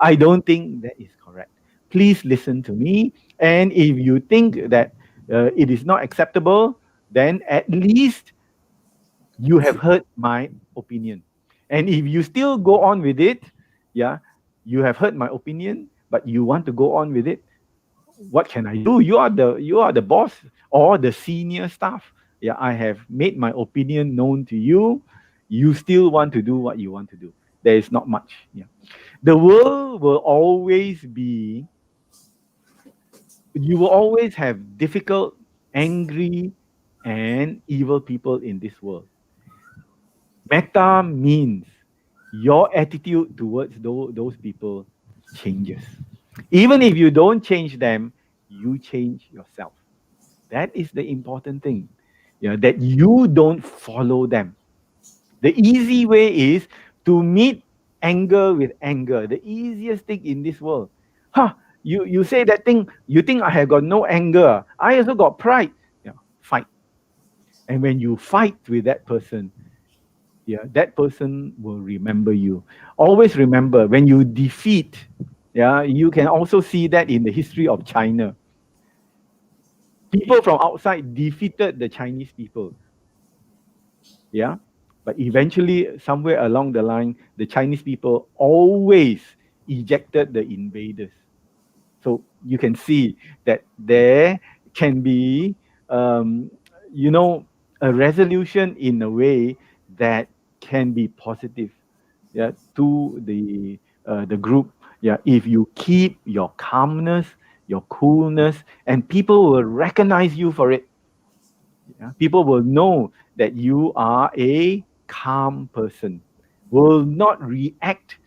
Speaker 7: I don't think that is correct. Please listen to me. And if you think that it is not acceptable, then at least you have heard my opinion. And if you still go on with it, yeah, you have heard my opinion, but you want to go on with it, what can I do? You are the boss or the senior staff. Yeah, I have made my opinion known to you. You still want to do what you want to do. There is not much. Yeah. The world will always be, you will always have difficult, angry, and evil people in this world. Metta means your attitude towards those people changes. Even if you don't change them, you change yourself. That is the important thing. Yeah, that you don't follow them. The easy way is to meet anger with anger. The easiest thing in this world. Huh, you say that thing, you think I have got no anger. I also got pride. Yeah, fight. And when you fight with that person, yeah, that person will remember you. Always remember when you defeat, yeah, you can also see that in the history of China. People from outside defeated the Chinese people. Yeah. But eventually, somewhere along the line, the Chinese people always ejected the invaders. So you can see that there can be, um, you know, a resolution in a way that can be positive, yeah, to the group. Yeah, if you keep your calmness, your coolness, and people will recognize you for it. Yeah? People will know that you are a calm person, will not react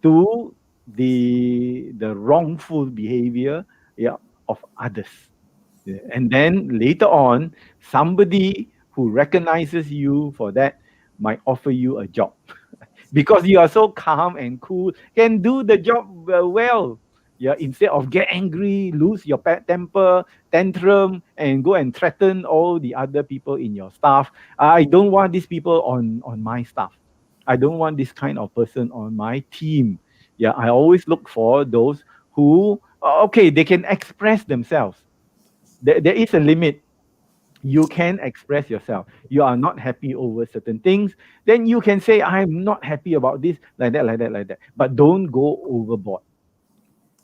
Speaker 7: to the wrongful behavior, yeah, of others. Yeah. And then later on, somebody who recognizes you for that might offer you a job because you are so calm and cool, can do the job well. Yeah, instead of get angry, lose your temper, tantrum, and go and threaten all the other people in your staff. I don't want these people on my staff. I don't want this kind of person on my team. Yeah, I always look for those who, okay, they can express themselves. There is a limit. You can express yourself. You are not happy over certain things, then you can say, I'm not happy about this, like that, like that, like that. But don't go overboard.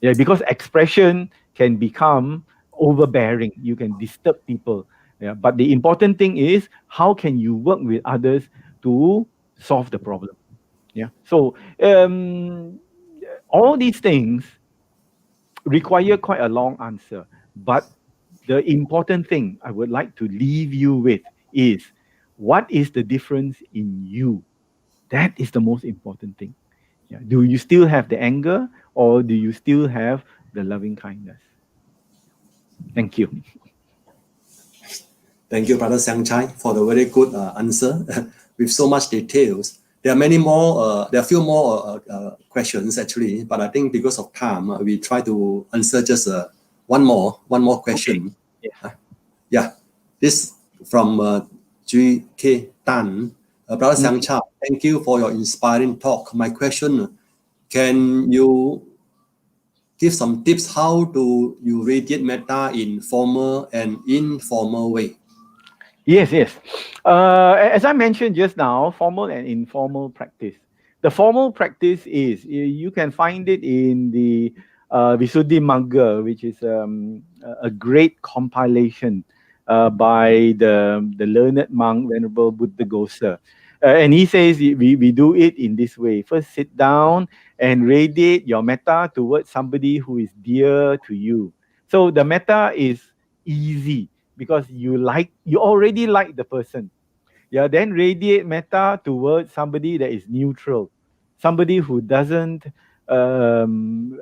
Speaker 7: Yeah, because expression can become overbearing. You can disturb people. Yeah, but the important thing is how can you work with others to solve the problem. Yeah. So all these things require quite a long answer, but the important thing I would like to leave you with is what is the difference in you? That is the most important thing. Yeah. Do you still have the anger or do you still have the loving kindness? Thank you.
Speaker 6: Thank you, Brother Siang Chye, for the very good answer with so much details. There are many more, there are a few more questions actually, but I think because of time, we try to answer just one more question.
Speaker 7: Okay.
Speaker 6: Yeah, this from Chye Tan. Brother Siang Chye, thank you for your inspiring talk. My question, can you give some tips how do you radiate metta in formal and informal way?
Speaker 7: Yes, yes. As I mentioned just now, formal and informal practice. The formal practice is you can find it in the Visuddhi Magga, which is a great compilation by the learned monk Venerable Buddha Gosa. And he says we do it in this way. First, sit down and radiate your metta towards somebody who is dear to you. So the metta is easy because you already like the person. Yeah, then radiate metta towards somebody that is neutral, somebody who doesn't whom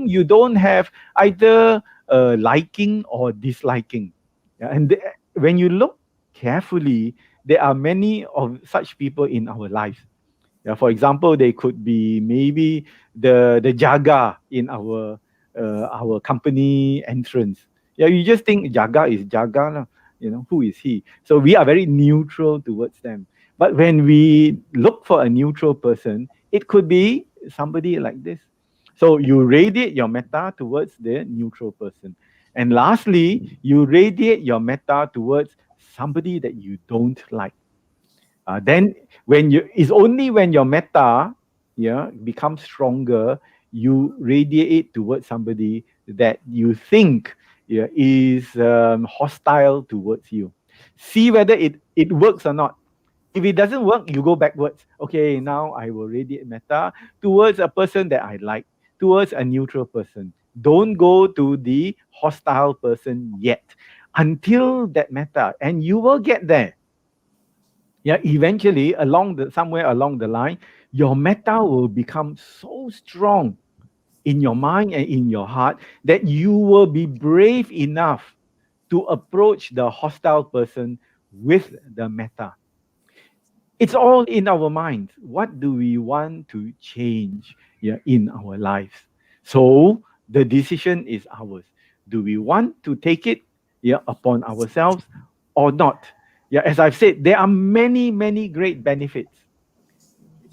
Speaker 7: you don't have either liking or disliking. Yeah, and when you look carefully, there are many of such people in our lives. Yeah, for example, they could be maybe the jaga in our company entrance. Yeah, you just think jaga is jaga, lah. You know, who is he? So we are very neutral towards them. But when we look for a neutral person, it could be somebody like this. So you radiate your metta towards the neutral person. And lastly, you radiate your metta towards somebody that you don't like. Then it's only when your metta becomes stronger, you radiate it towards somebody that you think is hostile towards you. See whether it works or not. If it doesn't work, you go backwards. Okay, now I will radiate metta towards a person that I like, towards a neutral person. Don't go to the hostile person yet until that metta, and you will get there. Yeah, eventually, somewhere along the line, your metta will become so strong in your mind and in your heart that you will be brave enough to approach the hostile person with the metta. It's all in our minds. What do we want to change in our lives? So the decision is ours. Do we want to take it upon ourselves or not? Yeah, as I've said, there are many, many great benefits.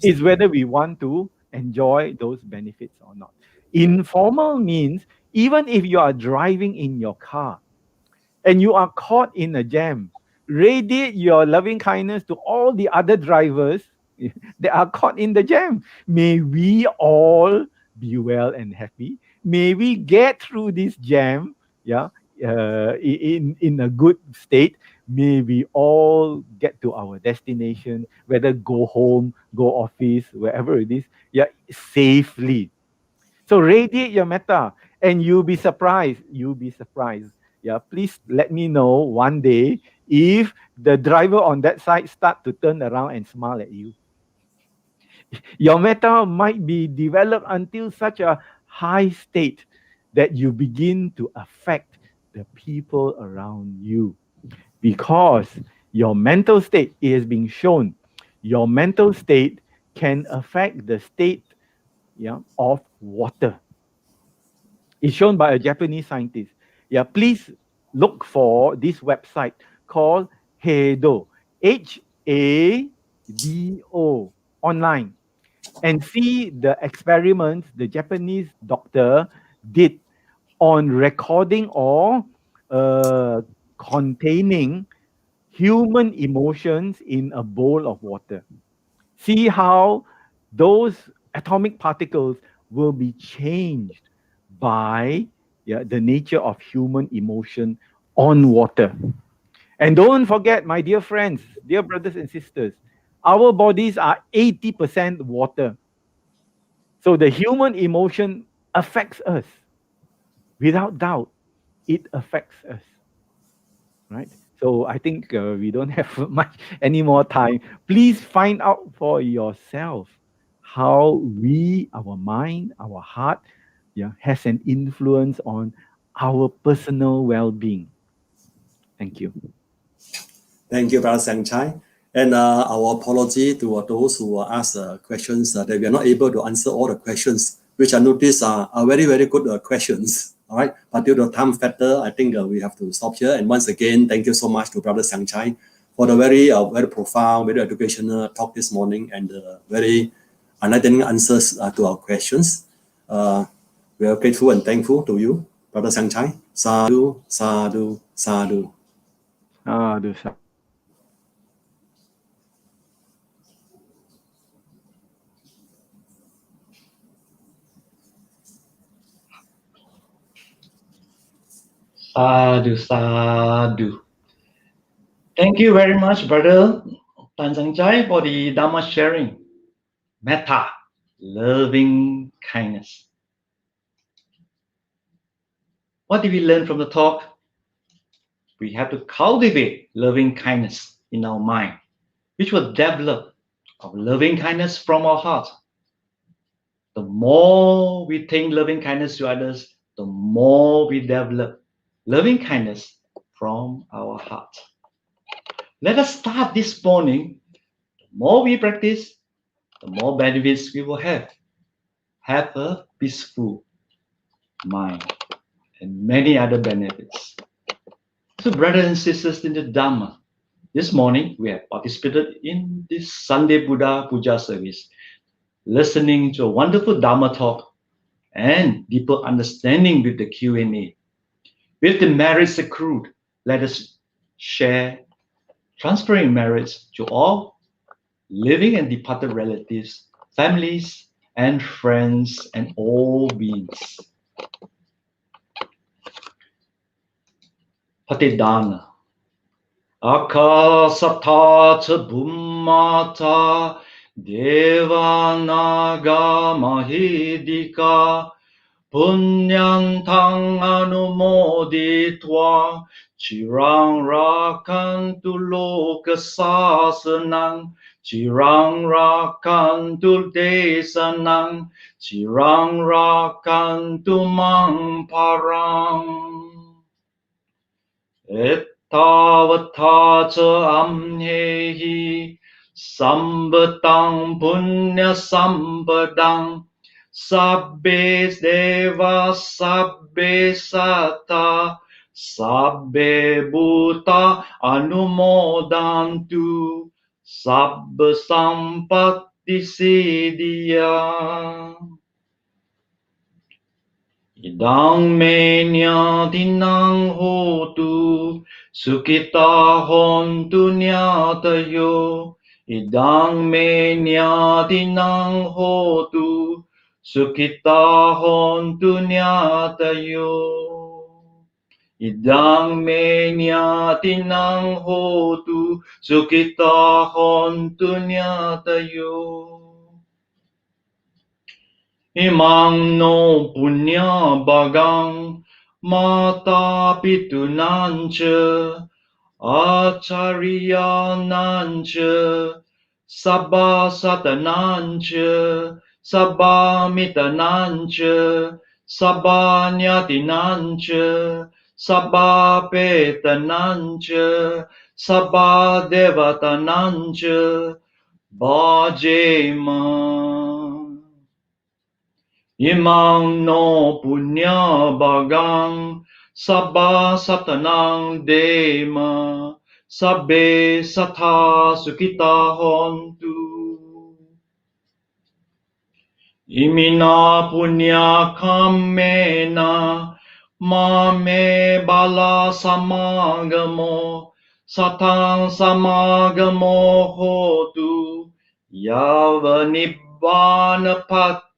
Speaker 7: It's whether we want to enjoy those benefits or not. Informal means even if you are driving in your car and you are caught in a jam, radiate your loving kindness to all the other drivers that are caught in the jam. May we all be well and happy. May we get through this jam, in a good state. May we all get to our destination, whether go home, go office, wherever it is, safely. So radiate your metta, and you'll be surprised. You'll be surprised. Yeah, please let me know one day if the driver on that side start to turn around and smile at you. Your metta might be developed until such a high state that you begin to affect the people around you, because your mental state is being shown. Your mental state can affect the state of water. It's shown by a Japanese scientist. Yeah, please look for this website called Hado, Hado, online, and see the experiments the Japanese doctor did on recording or containing human emotions in a bowl of water. See how those atomic particles will be changed by the nature of human emotion on water. And don't forget, my dear friends, dear brothers and sisters, our bodies are 80% water. So the human emotion affects us. Without doubt, it affects us. Right? So I think we don't have much any more time. Please find out for yourself how our mind, our heart, has an influence on our personal well-being. Thank you.
Speaker 6: Thank you, Brother Siang Chye. And our apology to those who asked questions that we are not able to answer all the questions, which I notice are very, very good questions. All right, but due to the time factor, I think we have to stop here. And once again, thank you so much to Brother Siang Chye for the very, very profound, very educational talk this morning and very enlightening answers to our questions. We are grateful and thankful to you, Brother Siang Chye. Sadhu, sadhu, sadhu.
Speaker 7: Sadhu.
Speaker 2: Sadhu, sadhu. Thank you very much, Brother Tan Sang Chye, for the Dhamma sharing. Metta, loving kindness. What did we learn from the talk? We have to cultivate loving kindness in our mind, which will develop our loving kindness from our heart. The more we think loving kindness to others, the more we develop loving kindness from our heart. Let us start this morning. The more we practice, the more benefits we will have. Have a peaceful mind and many other benefits. So, brothers and sisters in the Dhamma, this morning we have participated in this Sunday Buddha Puja service, listening to a wonderful Dhamma talk and deeper understanding with the Q&A. With the merits accrued, let us share transferring merits to all living and departed relatives, families, and friends, and all beings. Patidana. Akasata cha bhummata devanaga mahidika punyantang anumoditva chirang rakantu loka sasanang chirang rakantu desanang chirang rakantu mang parang. Ettavata cha amhehi sambatang punya sampadang sabbe deva sabbe sata sabbe bhuta anumodantu sabba sampatti siddhya. Idang me nyatinang hotu sukita hontu nyatayo. Idang me nyatinang hotu sukita hontu nyatayo. Idang me nyatinang hotu sukita hontu nyatayo. Imang no punya bagang mata pitu nancha acharya nancha sabba satanancha sabba mitanancha sabba nyatinancha sabba petanancha sabba devatanancha bhajema. Imang no punya bagang sabba satanang dema sabbe satha sukita hontu. Imina punya kamena mame bala samagamo satang samagamo hotu yava nibbana patya.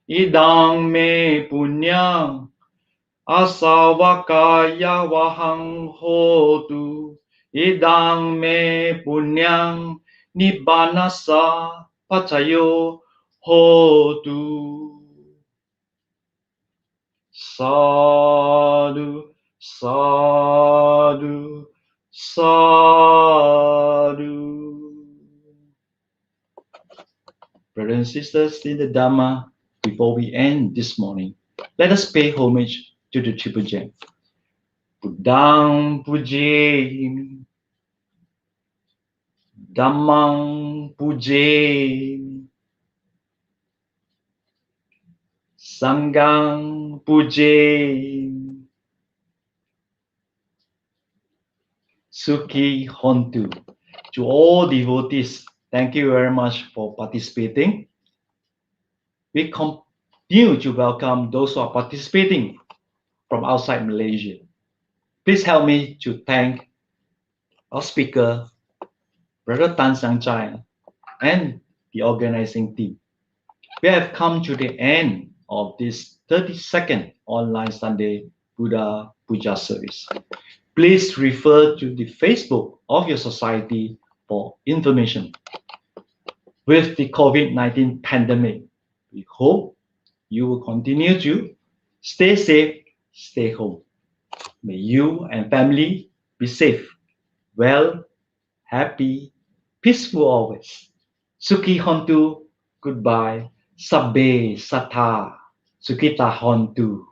Speaker 2: Idang me punya asawakaya wahang hotu. Idang me punyang nibbanasa pacayo hotu. Sadhu, sadhu, sadhu. Brothers and sisters in the Dhamma, before we end this morning, let us pay homage to the Triple Gem. Buddhang Pujemi, Dhammang Pujemi, Sanghang Pujemi, Sukhi Hontu. To all devotees, thank you very much for participating. we continue to welcome those who are participating from outside Malaysia. Please help me to thank our speaker, Brother Tan Siang Chye, and the organizing team. We have come to the end of this 32nd online Sunday Buddha Puja service. Please refer to the Facebook of your society for information. With the COVID-19 pandemic, we hope you will continue to stay safe, stay home. May you and family be safe, well, happy, peaceful always. Sukhi hontu, goodbye. Sabbe Sattha, Sukita hontu.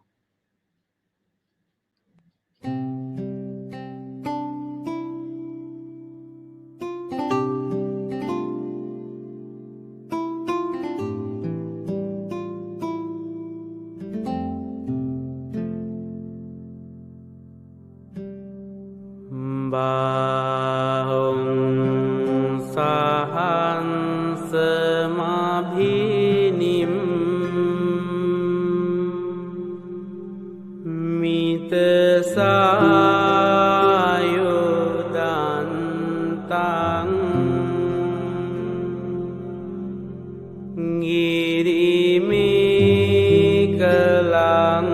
Speaker 8: Bahong sahan semabhinim mita sayudantang ngirimi kelang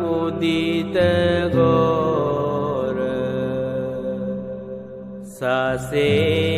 Speaker 8: udita Sase